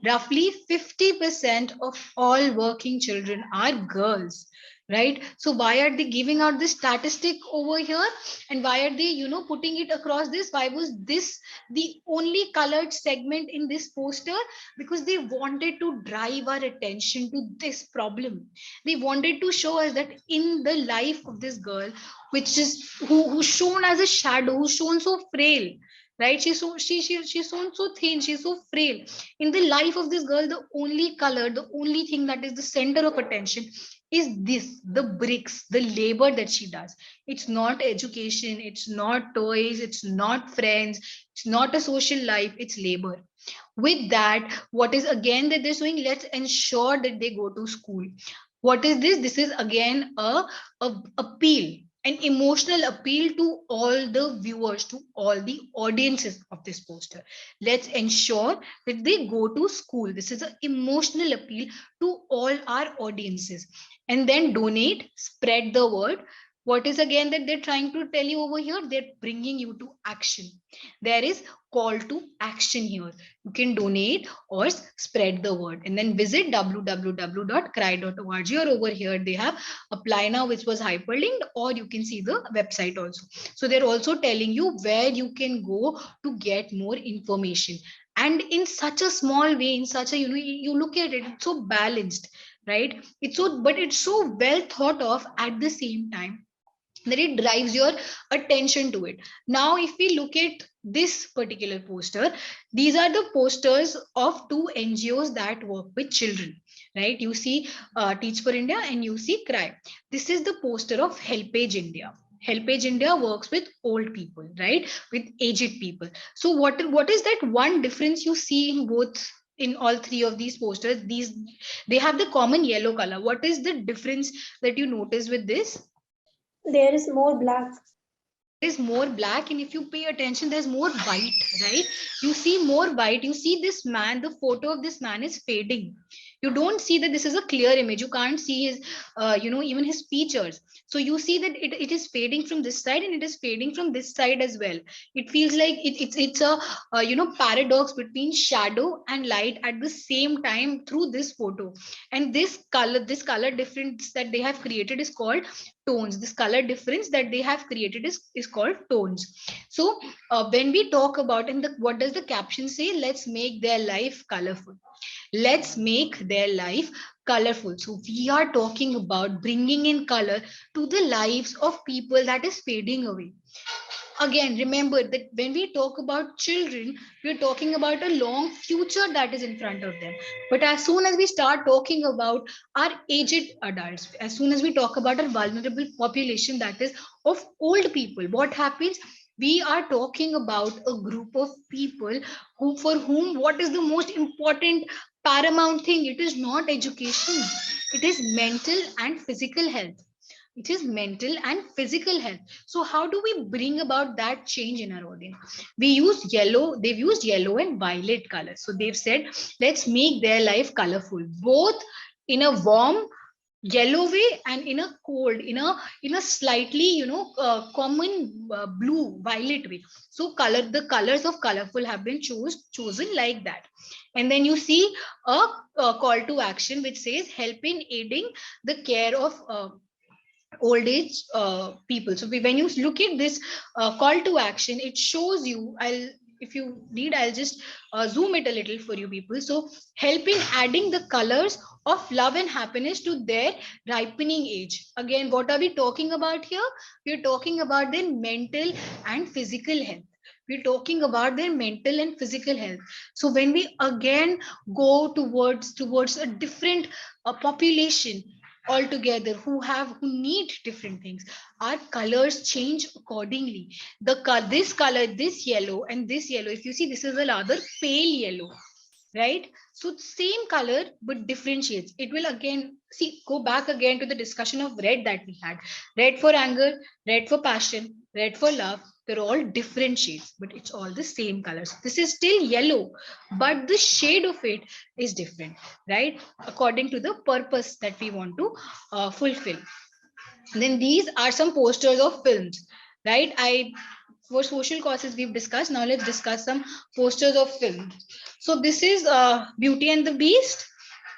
Speaker 2: Roughly 50% of all working children are girls, right? So why are they giving out this statistic over here, and why are they putting it across this? Why was this the only colored segment in this poster? Because they wanted to drive our attention to this problem. They wanted to show us that in the life of this girl, which is who's shown as a shadow, who's shown so frail, right? She's shown so thin, she's so frail. In the life of this girl, the only color, the only thing that is the center of attention is this, the bricks, the labor that she does. It's not education, it's not toys, it's not friends, it's not a social life, it's labor. With that, what is again that they're showing? Let's ensure that they go to school. What is this? This is again a appeal, an emotional appeal to all the viewers, to all the audiences of this poster. Let's ensure that they go to school. This is an emotional appeal to all our audiences. And then donate, spread the word. What is again that they're trying to tell you over here? They're bringing you to action. There is call to action here. You can donate or spread the word, and then visit www.cry.org, or over here they have apply now, which was hyperlinked, or you can see the website also. So they're also telling you where you can go to get more information. And in such a small way, in such a, you look at it, it's so balanced, right? But it's so well thought of at the same time that it drives your attention to it. Now, if we look at this particular poster, these are the posters of two NGOs that work with children, right? You see Teach for India and you see Cry. This is the poster of Helpage India. Helpage India works with old people, right? With aged people. So what is that one difference you see in both, in all three of these posters? These, they have the common yellow color. What is the difference that you notice with this?
Speaker 8: There is more black.
Speaker 2: Is more black, and if you pay attention, there's more white, right? You see more white. You see this man, the photo of this man is fading. You don't see that this is a clear image. You can't see his even his features. So you see that it is fading from this side and it is fading from this side as well. It feels like it's a paradox between shadow and light at the same time through this photo. And this color difference that they have created is called tones. This color difference that they have created is called tones. So when we talk about, and what does the caption say? Let's make their life colorful. Let's make their life colorful. So we are talking about bringing in color to the lives of people that is fading away. Again, remember that when we talk about children, we're talking about a long future that is in front of them. But as soon as we start talking about our aged adults, as soon as we talk about our vulnerable population, that is of old people, what happens? We are talking about a group of people who, for whom, what is the most important paramount thing? It is not education, it is mental and physical health. It is mental and physical health. So how do we bring about that change in our audience? We use yellow. They've used yellow and violet colors. So they've said, let's make their life colorful, both in a warm yellow way and in a cold, in a slightly common blue violet way. So the colors of colorful have been chosen like that. And then you see a call to action which says help in aiding the care of old age people. So when you look at this call to action, it shows you, if you need, I'll just zoom it a little for you people. So help in adding the colors of love and happiness to their ripening age. Again, what are we talking about here? We're talking about their mental and physical health. We're talking about their mental and physical health. So when we again go towards a different population altogether, who need different things, our colors change accordingly. This color, this yellow and this yellow, if you see, this is a rather pale yellow, right? So same color but different shades. It will again see, go back again to the discussion of red that we had. Red for anger, red for passion, red for love. They're all different shades, but it's all the same colors. This is still yellow, but the shade of it is different, right? According to the purpose that we want to fulfill. And then these are some posters of films, right? For social causes we've discussed. Now let's discuss some posters of films. So this is Beauty and the Beast,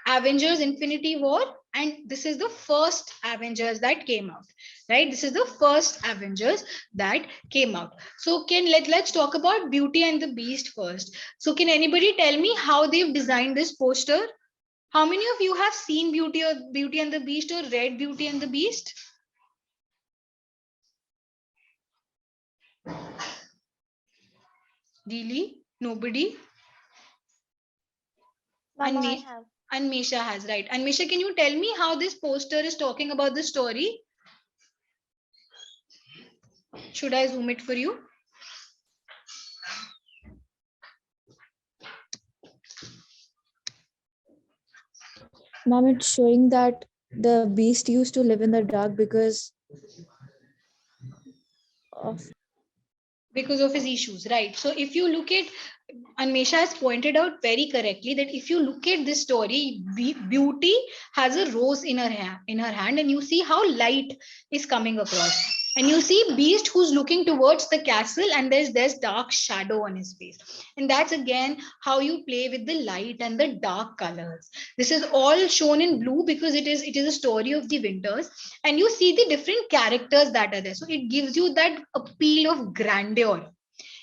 Speaker 2: Avengers Infinity War, and this is the first Avengers that came out, right? This is the first Avengers that came out. So let's talk about Beauty and the Beast first. So can anybody tell me how they've designed this poster? How many of you have seen Beauty and the Beast or read Beauty and the Beast? Really? Nobody?
Speaker 10: Mama, I
Speaker 2: And
Speaker 10: have.
Speaker 2: Misha has, right? And Misha, can you tell me how this poster is talking about the story? Should I zoom it for you?
Speaker 9: Mom, it's showing that the beast used to live in the dark because of
Speaker 2: his issues, right? So if you look at, and Mesha has pointed out very correctly that if you look at this story, Beauty has a rose in her hand, and you see how light is coming across. And you see Beast who's looking towards the castle, and there's dark shadow on his face. And that's again how you play with the light and the dark colors. This is all shown in blue because it is a story of the winters, and you see the different characters that are there. So it gives you that appeal of grandeur.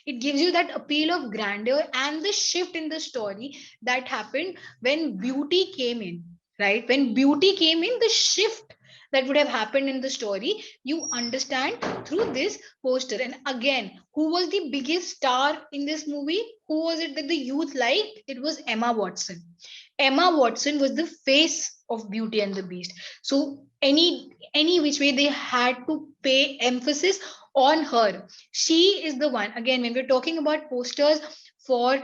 Speaker 2: It gives you that appeal of grandeur and the shift in the story that happened when Beauty came in, right? When beauty came in, the shift that would have happened in the story, you understand through this poster. And again, who was the biggest star in this movie? Who was it that the youth liked? It was Emma Watson. Emma Watson was the face of Beauty and the Beast. So any which way they had to pay emphasis on her. She is the one. Again, when we're talking about posters for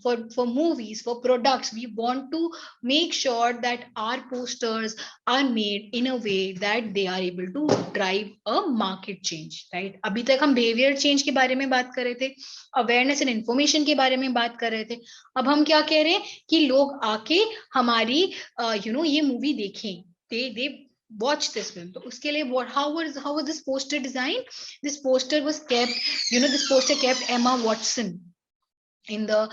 Speaker 2: for movies, for products, we want to make sure that our posters are made in a way that they are able to drive a market change, right? अभी तक हम behavior change के बारे में बात कर रहे थे, awareness and information के बारे में बात कर रहे थे. अब हम क्या कह रहे हैं कि लोग आके हमारी ये मूवी देखें, they watch this film. तो उसके लिए how was this poster designed? This poster was kept, this poster kept Emma Watson in the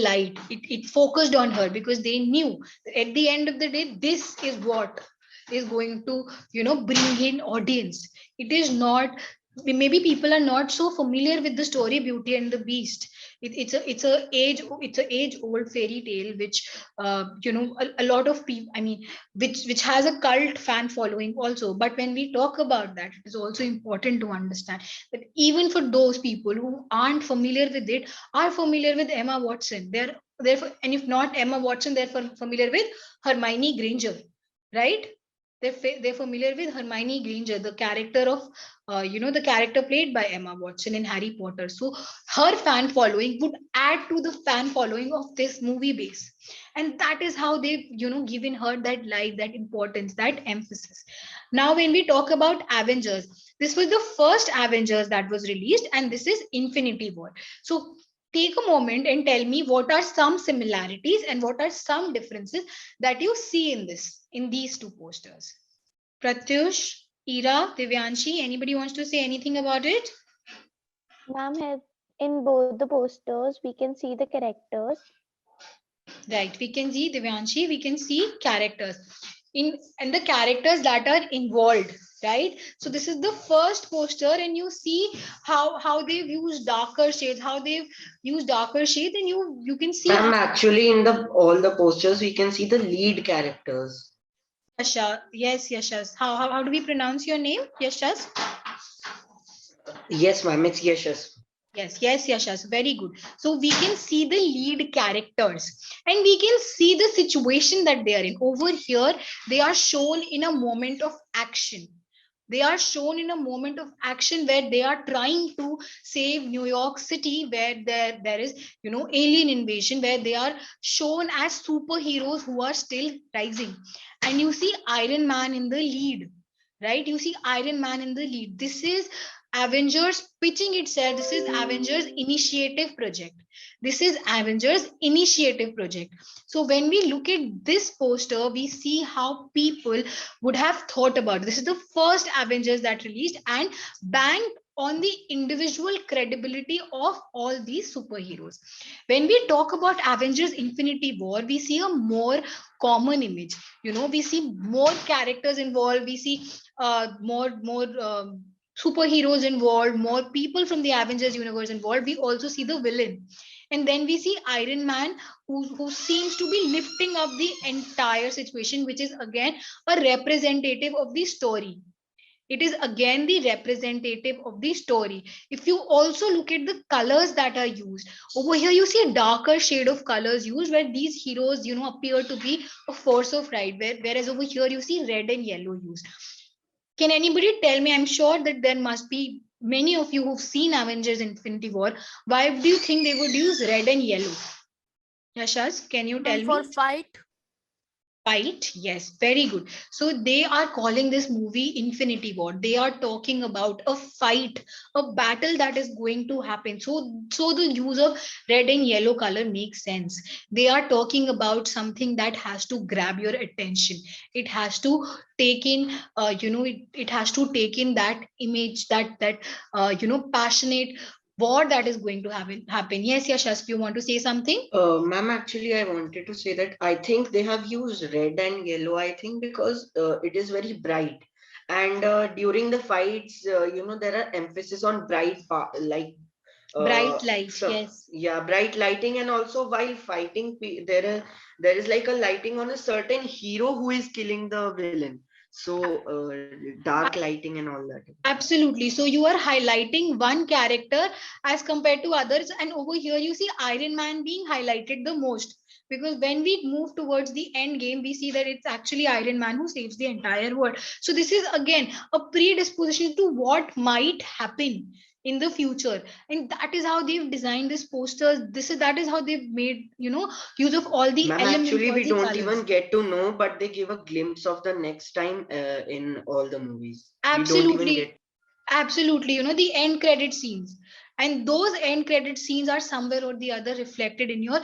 Speaker 2: light. It focused on her because they knew that at the end of the day, this is what is going to bring in audience. It is not, maybe people are not so familiar with the story Beauty and the Beast. It's a age old fairy tale, which a lot of people, I mean, which has a cult fan following also. But when we talk about that, it is also important to understand that even for those people who aren't familiar with it, are familiar with Emma Watson. They're therefore, and if not Emma Watson, they're familiar with Hermione Granger, right? They're familiar with Hermione Granger, the character of the character played by Emma Watson in Harry Potter. So her fan following would add to the fan following of this movie base, and that is how they've given her that life, that importance, that emphasis. Now when we talk about Avengers, this was the first Avengers that was released, and this is Infinity War. So take a moment and tell me what are some similarities and what are some differences that you see in these two posters. Pratyush, Ira, Divyanshi, anybody wants to say anything about it?
Speaker 10: Ma'am, in both the posters, we can see the characters.
Speaker 2: Right, we can see Divyanshi, we can see characters and the characters that are involved, right? So this is the first poster, and you see how they've used darker shades, and you can see.
Speaker 6: Actually, in all the posters, we can see the lead characters.
Speaker 2: Yasha, yes, Yashas. How do we pronounce your name? Yashas?
Speaker 6: Yes, ma'am, it's Yashas.
Speaker 2: Yes, Yashas. Very good. So we can see the lead characters, and we can see the situation that they are in. Over here, they are shown in a moment of action. They are shown in a moment of action where they are trying to save New York City, where there is alien invasion, where they are shown as superheroes who are still rising. And you see Iron Man in the lead, right? You see Iron Man in the lead. This is Avengers pitching itself. This is Avengers Initiative Project. This is Avengers Initiative Project. So when we look at this poster, we see how people would have thought about it. This is the first Avengers that released and banked on the individual credibility of all these superheroes. When we talk about Avengers Infinity War, we see a more common image. We see more characters involved. We see more superheroes involved, more people from the Avengers universe involved. We also see the villain. And then we see Iron Man, who seems to be lifting up the entire situation, which is again a representative of the story. It is again the representative of the story. If you also look at the colors that are used, over here you see a darker shade of colors used, where these heroes appear to be a force of right, whereas over here you see red and yellow used. Can anybody tell me? I'm sure that there must be many of you who've seen Avengers Infinity War. Why do you think they would use red and yellow? Yashas, can you tell me?
Speaker 7: For fight.
Speaker 2: Fight, yes, very good. So they are calling this movie Infinity War. They are talking about a fight, a battle that is going to happen. So the use of red and yellow color makes sense. They are talking about something that has to grab your attention. It has to take in it has to take in that image, that passionate war that is going to happen. Yes, Yashas, you want to say something?
Speaker 6: Ma'am, actually, I wanted to say that I think they have used red and yellow, I think, because it is very bright. And during the fights, there are emphasis on bright, like
Speaker 2: Bright light, yes.
Speaker 6: Yeah, bright lighting, and also while fighting, there is like a lighting on a certain hero who is killing the villain. So dark lighting and all that.
Speaker 2: Absolutely. So you are highlighting one character as compared to others, and over here you see Iron Man being highlighted the most, because when we move towards the end game, we see that it's actually Iron Man who saves the entire world. So this is again a predisposition to what might happen in the future, and that is how they've designed this posters. That is how they've made, use of all the
Speaker 6: Ma'am,
Speaker 2: elements,
Speaker 6: actually,
Speaker 2: all
Speaker 6: we
Speaker 2: the
Speaker 6: don't
Speaker 2: colors.
Speaker 6: even get to know, but they give a glimpse of the next time in all the movies. We don't even
Speaker 2: Absolutely.
Speaker 6: get.
Speaker 2: Absolutely, the end credit scenes, and those end credit scenes are somewhere or the other reflected in your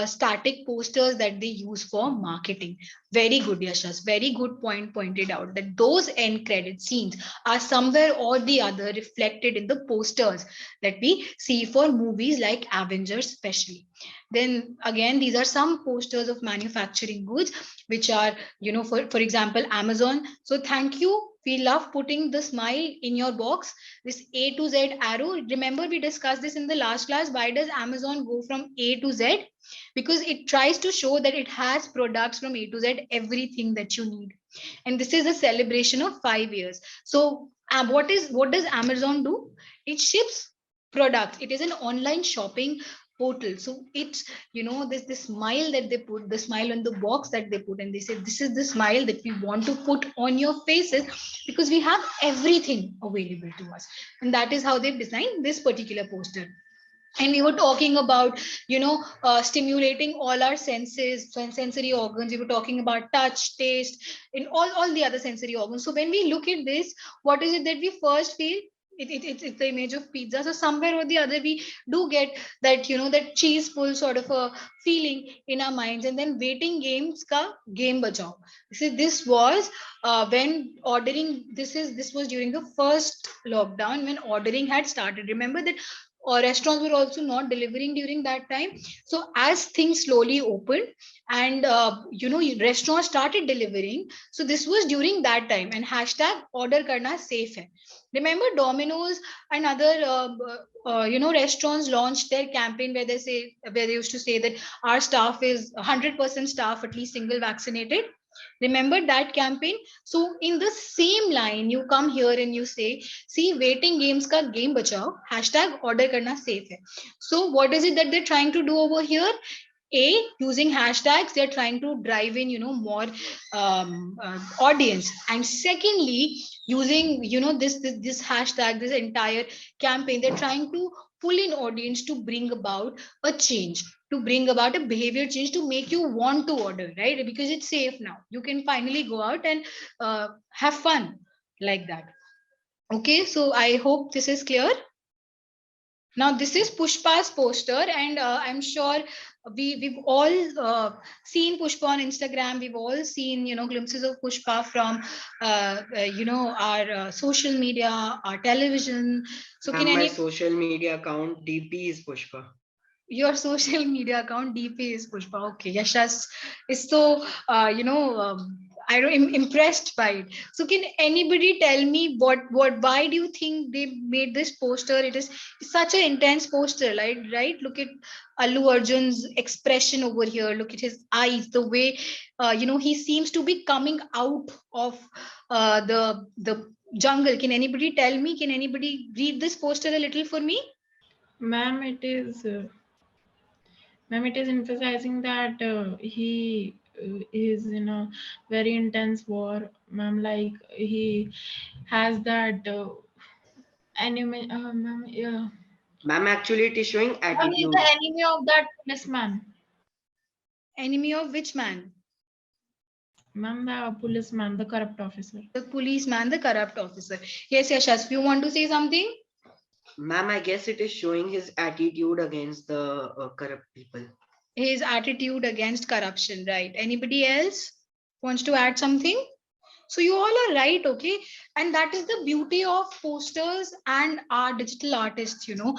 Speaker 2: static posters that they use for marketing. Very good, Yashas. Very good point pointed out that those end credit scenes are somewhere or the other reflected in the posters that we see for movies like Avengers, especially. Then again, these are some posters of manufacturing goods, which are, for example, Amazon. So thank you. We love putting the smile in your box, this A to Z arrow. Remember, we discussed this in the last class. Why does Amazon go from A to Z? Because it tries to show that it has products from A to Z, everything that you need. And this is a celebration of 5 years. So what does Amazon do? It ships products. It is an online shopping portal. So it's, this smile that they put, the smile on the box that they put, and they say this is the smile that we want to put on your faces, because we have everything available to us. And that is how they've designed this particular poster. And we were talking about, stimulating all our senses, sensory organs. We were talking about touch, taste, and all the other sensory organs. So when we look at this, what is it that we first feel? It's the image of pizza. So somewhere or the other we do get that, that cheese pull sort of a feeling in our minds. And then waiting games ka game bachao. This was when ordering, this was during the first lockdown, when ordering had started. Remember that, or restaurants were also not delivering during that time. So as things slowly opened, and restaurants started delivering, so this was during that time, and hashtag order karna safe hai. Remember Domino's and other restaurants launched their campaign where they used to say that our staff is 100% staff at least single vaccinated. Remember that campaign? So in the same line, you come here and you say, see, waiting games ka game bachao, hashtag order karna safe hai. So what is it that they're trying to do over here? Using hashtags, they're trying to drive in, more audience. And secondly, using, this hashtag, this entire campaign, they're trying to pull in audience to bring about a change, to bring about a behavior change, to make you want to order, right? Because it's safe now. You can finally go out and have fun like that. Okay, so I hope this is clear. Now this is Pushpa's poster, and I'm sure we've all seen Pushpa on Instagram. We've all seen, glimpses of Pushpa from our social media, our television. So can
Speaker 6: My
Speaker 2: any
Speaker 6: social media account DP is Pushpa.
Speaker 2: Your social media account DP is Pushpa? Okay, Yashas is so I don't impressed by it. So can anybody tell me why do you think they made this poster? It is such an intense poster, right? Look at Allu Arjun's expression over here. Look at his eyes, the way he seems to be coming out of the jungle. Can anybody tell me? Can anybody read this poster a little for me?
Speaker 5: Ma'am, it is emphasizing that he is in a very intense war, ma'am. Like he has that enemy, ma'am. Yeah,
Speaker 6: Ma'am, actually, it is showing
Speaker 5: ma'am, he's
Speaker 6: attitude.
Speaker 5: the enemy of that policeman.
Speaker 2: Enemy of which man?
Speaker 5: Ma'am, the policeman, the corrupt officer.
Speaker 2: The policeman, the corrupt officer. Yes, Yashas, you want to say something?
Speaker 6: Ma'am, I guess it is showing his attitude against the corrupt people.
Speaker 2: His attitude against corruption, right? Anybody else wants to add something? So you all are right, okay? And that is the beauty of posters and our digital artists, you know.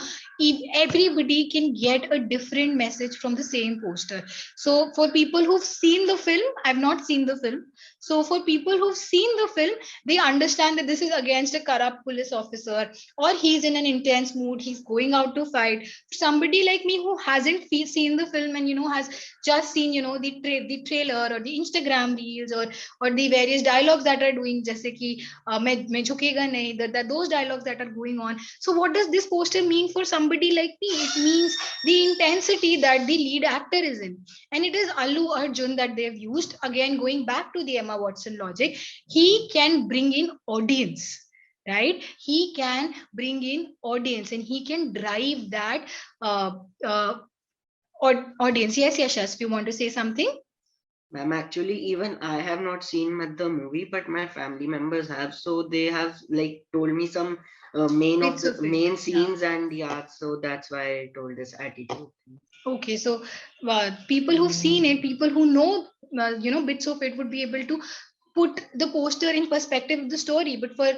Speaker 2: Everybody can get a different message from the same poster. So for people who've seen the film, I've not seen the film. So for people who've seen the film, they understand that this is against a corrupt police officer, or he's in an intense mood, he's going out to fight. Somebody like me who hasn't seen the film and, you know, has just seen, you know, the trailer or the Instagram reels, or the various dialogues that are doing, jaise ki main jhukega nahi, that those dialogues that are going on. So what does this poster mean for somebody like me? It means the intensity that the lead actor is in. And it is Allu Arjun that they've used. Again, going back to the Emma Watson logic, he can bring in audience, right? He can bring in audience and he can drive that uh, uh, audience. Yes, Yashas, if you want to say something.
Speaker 6: Ma'am, actually, even I have not seen the movie, but my family members have. So they have like told me some
Speaker 2: Bits of it.
Speaker 6: main
Speaker 2: Yeah.
Speaker 6: scenes, and yeah, so that's why I told this attitude.
Speaker 2: Okay, so people who've seen it, people who know, you know, bits of it would be able to put the poster in perspective of the story. But for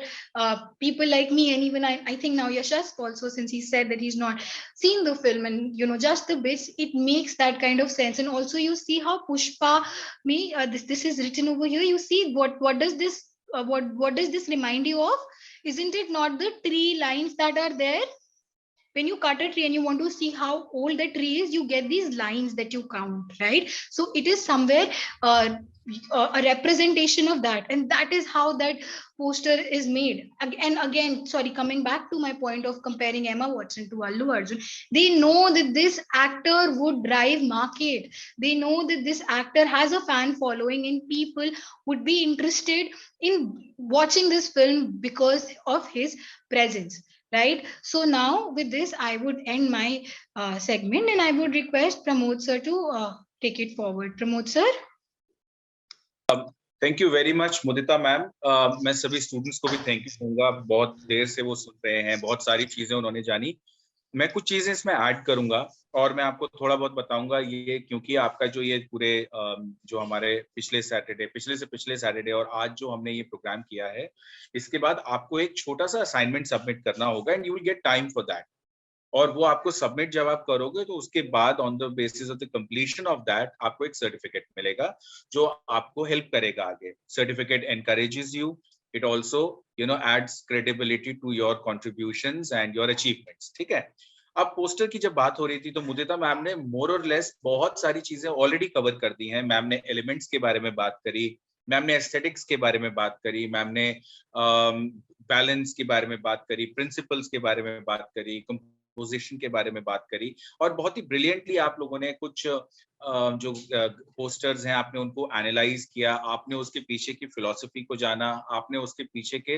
Speaker 2: people like me, and even I think now Yashas also, since he said that he's not seen the film and, you know, just the bits, it makes that kind of sense. And also you see how Pushpa, this is written over here. You see what does this what does this remind you of? Isn't it not the tree lines that are there? When you cut a tree and you want to see how old the tree is, you get these lines that you count, right? So it is somewhere uh, a representation of that, and that is how that poster is made. And again, sorry, coming back to my point of comparing Emma Watson to Allu Arjun, they know that this actor would drive market. They know that this actor has a fan following and people would be interested in watching this film because of his presence, right? So now with this, I would end my segment and I would request Pramod sir to take it forward. Pramod sir.
Speaker 11: Thank you very much Mudita ma'am. मैं सभी students को भी thank you कहूंगा, बहुत देर से वो सुन रहे हैं, बहुत सारी चीजें उन्होंने जानी। मैं कुछ चीजें इसमें ऐड करूंगा और मैं आपको थोड़ा बहुत बताऊंगा ये, क्योंकि आपका जो ये पूरे जो हमारे पिछले से पिछले सैटरडे और आज जो हमने ये प्रोग्राम किया है, इसके बाद आपको एक छोटा सा असाइनमेंट सबमिट करना होगा and you will get time for that. और वो आपको सबमिट जब आप करोगे तो उसके बाद on the basis of the completion of that आपको एक सर्टिफिकेट मिलेगा जो आपको हेल्प करेगा आगे। Certificate encourages you, it also adds credibility to your contributions and your achievements. ठीक है, अब पोस्टर की जब बात हो रही थी तो मुदिता मैम ने मोर और लेस बहुत सारी चीजें ऑलरेडी कवर कर दी हैं। मैम ने एलिमेंट्स के बारे में बात करी, मैम ने एस्थेटिक्स के बारे में बात करी, मैम ने बैलेंस के बारे में बात करी, प्रिंसिपल्स के बारे में बात करी, पोजीशन के बारे में बात करी, और बहुत ही ब्रिलियंटली आप लोगों ने कुछ जो पोस्टर्स हैं आपने उनको एनालाइज किया, आपने उसके पीछे की फिलॉसफी को जाना, आपने उसके पीछे के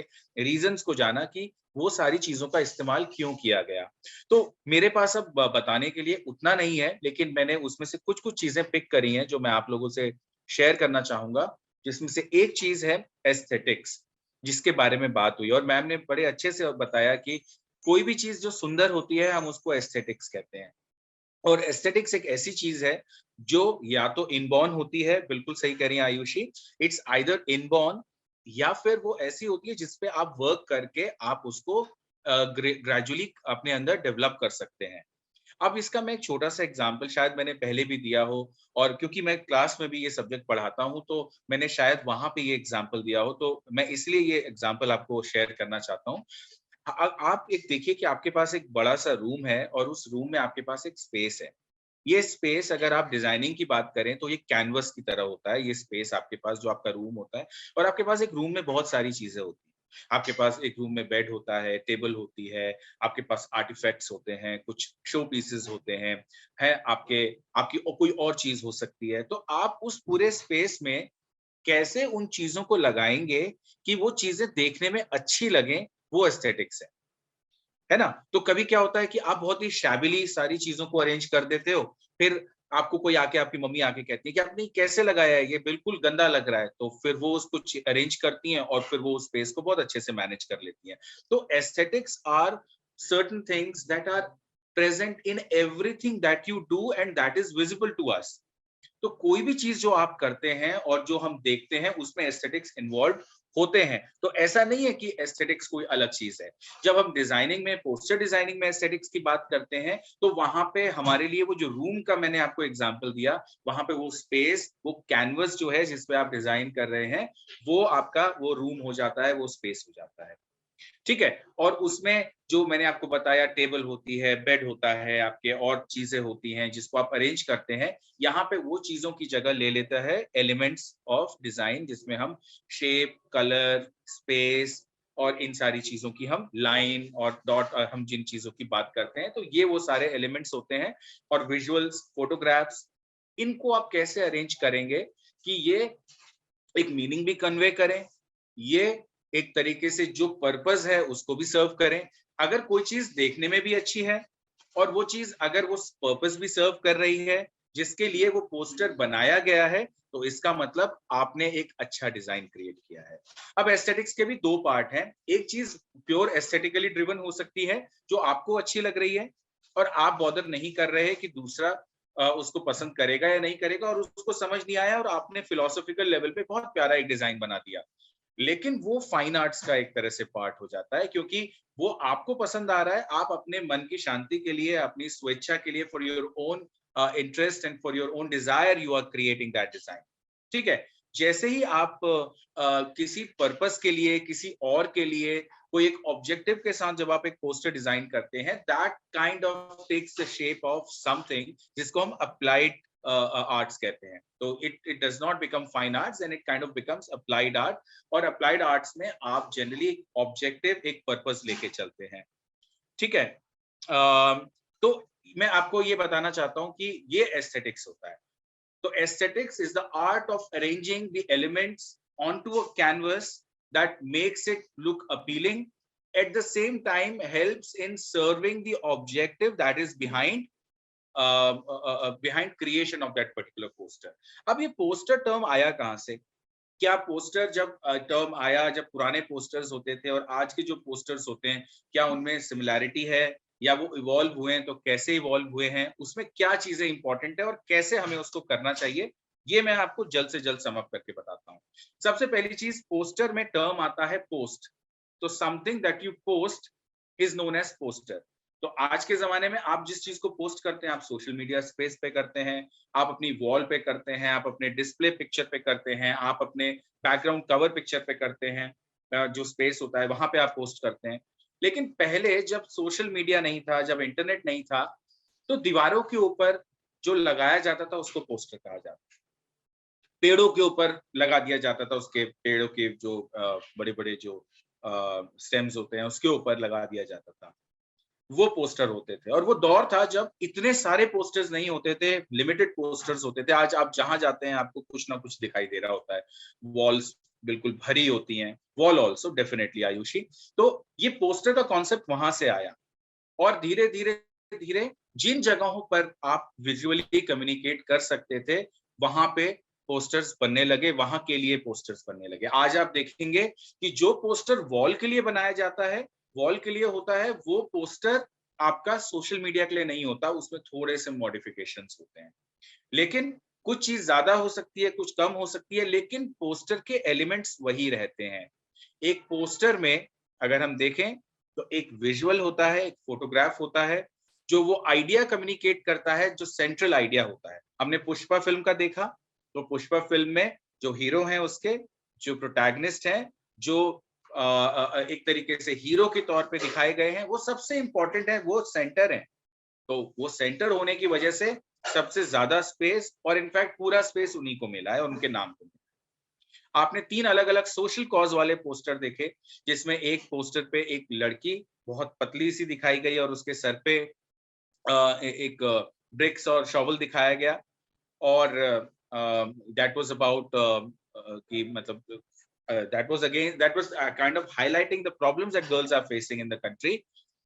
Speaker 11: रीजंस को जाना कि वो सारी चीजों का इस्तेमाल क्यों किया गया। तो मेरे पास अब बताने के लिए उतना नहीं है, लेकिन मैंने उसमें से कुछ चीजें पिक करी हैं जो मैं आप लोगों से शेयर करना चाहूंगा, जिसमें से एक चीज है एस्थेटिक्स, जिसके बारे में बात हुई और मैम ने बड़े अच्छे से बताया कि कोई भी चीज जो सुंदर होती है हम उसको एस्थेटिक्स कहते हैं। और एस्थेटिक्स एक ऐसी चीज है जो या तो इनबॉर्न होती है, बिल्कुल सही कह रही हैं आयुषी, इट्स आइदर इनबॉर्न, या फिर वो ऐसी होती है जिसपे आप वर्क करके आप उसको ग्रेजुअली अपने अंदर डेवलप कर सकते हैं। अब इसका मैं एक छोटा सा एग्जांपल शायद मैंने पहले भी दिया हो, और क्योंकि मैं क्लास में भी ये सब्जेक्ट पढ़ाता हूं तो मैंने शायद वहां पे ये एग्जांपल दिया हो, तो मैं इसलिए ये एग्जांपल आपको शेयर करना चाहता हूँ। आप एक देखिए कि आपके पास एक बड़ा सा रूम है और उस रूम में आपके पास एक स्पेस है। ये स्पेस अगर आप डिजाइनिंग की बात करें तो ये कैनवस की तरह होता है, ये स्पेस आपके पास जो आपका रूम होता है, और आपके पास एक रूम में बहुत सारी चीजें होती हैं। आपके पास एक रूम में बेड होता है, टेबल होती है, आपके पास आर्टिफैक्ट्स होते हैं, कुछ शो पीसेस होते हैं आपकी कोई और चीज हो सकती है। तो आप उस पूरे स्पेस में कैसे उन चीजों को लगाएंगे कि वो चीजें देखने में अच्छी लगें, वो एस्थेटिक्स है ना। तो कभी क्या होता है कि आप बहुत ही शैबिली सारी चीजों को अरेंज कर देते हो, फिर आपको कोई आके, आपकी मम्मी आके कहती है कि आपने कैसे लगाया है, ये बिल्कुल गंदा लग रहा है, तो फिर वो उसको अरेंज करती हैं और फिर वो स्पेस को बहुत अच्छे से मैनेज कर लेती हैं। तो aesthetics are certain things that are present in everything that you do and that is visible to us. तो कोई भी चीज जो आप करते हैं और जो हम देखते हैं उसमें एस्थेटिक्स इन्वॉल्व होते हैं। तो ऐसा नहीं है कि एस्थेटिक्स कोई अलग चीज है। जब हम डिजाइनिंग में, पोस्टर डिजाइनिंग में एस्थेटिक्स की बात करते हैं, तो वहां पे हमारे लिए वो जो रूम का मैंने आपको एग्जांपल दिया, वहां पे वो स्पेस, वो कैनवस जो है जिस पे आप डिजाइन कर रहे हैं, वो आपका वो रूम हो जाता है, वो स्पेस हो जाता है। ठीक है। और उसमें जो मैंने आपको बताया, टेबल होती है, बेड होता है, आपके और चीजें होती हैं जिसको आप अरेंज करते हैं, यहाँ पे वो चीजों की जगह ले लेता है एलिमेंट्स ऑफ डिजाइन, जिसमें हम शेप, कलर, स्पेस और इन सारी चीजों की, हम लाइन और डॉट, हम जिन चीजों की बात करते हैं, तो ये वो सारे एलिमेंट्स होते हैं। और विजुअल्स, फोटोग्राफ्स, इनको आप कैसे अरेंज करेंगे कि ये एक मीनिंग भी कन्वे करें, ये एक तरीके से जो पर्पस है उसको भी सर्व करें। अगर कोई चीज देखने में भी अच्छी है और वो चीज अगर वो पर्पस भी सर्व कर रही है जिसके लिए वो पोस्टर बनाया गया है, तो इसका मतलब आपने एक अच्छा डिजाइन क्रिएट किया है। अब एस्थेटिक्स के भी दो पार्ट हैं। एक चीज प्योर एस्थेटिकली ड्रिवन हो सकती है जो आपको अच्छी लग रही है और आप बॉदर नहीं कर रहे कि दूसरा उसको पसंद करेगा या नहीं करेगा, और उसको समझ नहीं आया और आपने फिलोसॉफिकल लेवल पे बहुत प्यारा एक डिजाइन बना दिया। लेकिन वो फाइन आर्ट्स का एक तरह से पार्ट हो जाता है, क्योंकि वो आपको पसंद आ रहा है, आप अपने मन की शांति के लिए, अपनी स्वेच्छा के लिए, for your own interest and for your own desire, you are creating that design. ठीक है। जैसे ही आप किसी पर्पस के लिए, किसी और के लिए, कोई एक ऑब्जेक्टिव के साथ जब आप एक पोस्टर डिजाइन करते हैं, that kind of takes the shape of something जिसको हम अप्लाइड आर्ट्स कहते हैं। तो it does not become fine arts and it kind of becomes applied art. और अप्लाइड आर्ट्स में आप जनरली एक ऑब्जेक्टिव, एक पर्पस लेके चलते हैं। ठीक है। तो मैं आपको ये बताना चाहता हूं कि ये एस्थेटिक्स होता है। तो aesthetics is the art of arranging the elements onto a canvas that makes it look appealing, at the same time helps in serving the objective that is behind behind creation of that particular poster. अब ये poster term आया कहाँ से? क्या poster जब term आया, जब पुराने पोस्टर्स होते थे और आज के जो पोस्टर्स होते हैं, क्या उनमें सिमिलैरिटी है या वो इवॉल्व हुए हैं, तो कैसे इवॉल्व हुए हैं, उसमें क्या चीजें इंपॉर्टेंट है और कैसे हमें उसको करना चाहिए, ये मैं आपको जल्द से जल्द सम अप करके बताता हूँ। सबसे पहली चीज, पोस्टर में टर्म आता है पोस्ट। तो something that you post is known as poster. तो आज के जमाने में आप जिस चीज को पोस्ट करते हैं, आप सोशल मीडिया स्पेस पे करते हैं, आप अपनी वॉल पे करते हैं, आप अपने डिस्प्ले पिक्चर पे करते हैं, आप अपने बैकग्राउंड कवर पिक्चर पे करते हैं, जो स्पेस होता है वहां पे आप पोस्ट करते हैं। लेकिन पहले जब सोशल मीडिया नहीं था, जब इंटरनेट नहीं था, तो दीवारों के ऊपर जो लगाया जाता था उसको पोस्टर कहा जाता था। पेड़ों के ऊपर लगा दिया जाता था, उसके पेड़ों के जो बड़े बड़े जो स्टेम्स होते हैं उसके ऊपर लगा दिया जाता था, वो पोस्टर होते थे। और वो दौर था जब इतने सारे पोस्टर्स नहीं होते थे, लिमिटेड पोस्टर्स होते थे। आज आप जहां जाते हैं आपको कुछ ना कुछ दिखाई दे रहा होता है, वॉल्स बिल्कुल भरी होती हैं, वॉल ऑल्सो डेफिनेटली आयुषी। तो ये पोस्टर का कॉन्सेप्ट वहां से आया और धीरे धीरे धीरे जिन जगहों पर आप विजुअली कम्युनिकेट कर सकते थे वहां पे पोस्टर्स बनने लगे, वहां के लिए पोस्टर्स बनने लगे। आज आप देखेंगे कि जो पोस्टर वॉल के लिए बनाया जाता है, वॉल के लिए होता है, वो पोस्टर आपका सोशल मीडिया के लिए नहीं होता, उसमें थोड़े से मॉडिफिकेशंस होते हैं। लेकिन कुछ चीज ज्यादा हो सकती है, कुछ कम हो सकती है, लेकिन पोस्टर के एलिमेंट्स वही रहते हैं। एक पोस्टर में अगर हम देखें तो एक विजुअल होता है, एक फोटोग्राफ होता है, जो वो आइडिया कम्युनिकेट करता है, जो सेंट्रल आइडिया होता है। हमने पुष्पा फिल्म का देखा, तो पुष्पा फिल्म में जो हीरो हैं, उसके जो प्रोटैगनिस्ट हैं, जो एक तरीके से हीरो के तौर पे दिखाए गए हैं, वो सबसे इंपॉर्टेंट है, वो सेंटर है। तो वो सेंटर होने की वजह से सबसे ज्यादा स्पेस और इनफैक्ट पूरा स्पेस उन्हीं को मिला है, उनके नाम को। आपने 3 अलग अलग सोशल कॉज वाले पोस्टर देखे, जिसमें एक पोस्टर पे एक लड़की बहुत पतली सी दिखाई गई और उसके सर पे एक ब्रिक्स और शॉवल दिखाया गया, और दैट वाज अबाउट कि मतलब that was kind of highlighting the problems that girls are facing in the country,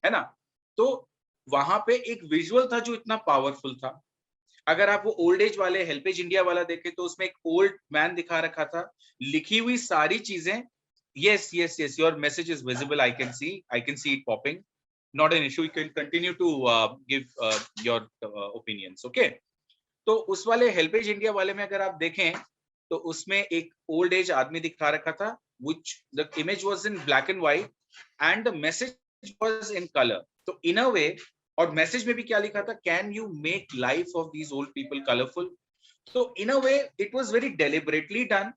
Speaker 11: है ना। तो वहां पे एक विजुअल था जो इतना पावरफुल था। अगर आप वो ओल्ड एज वाले हेल्पेज इंडिया वाला देखें तो उसमें एक ओल्ड मैन दिखा रखा था, लिखी हुई सारी चीजें, yes yes yes your message is visible, I can see it popping, not an issue, you can continue to give your opinions, okay। तो उस वाले हेल्पेज इंडिया वाले में अगर आप देखें तो उसमें एक ओल्ड एज आदमी दिखा रखा था, which the image was in black and white and the message was in color. तो in a way, और मैसेज में भी क्या लिखा था, can you make life of these old people colourful. तो in a way it was very deliberately done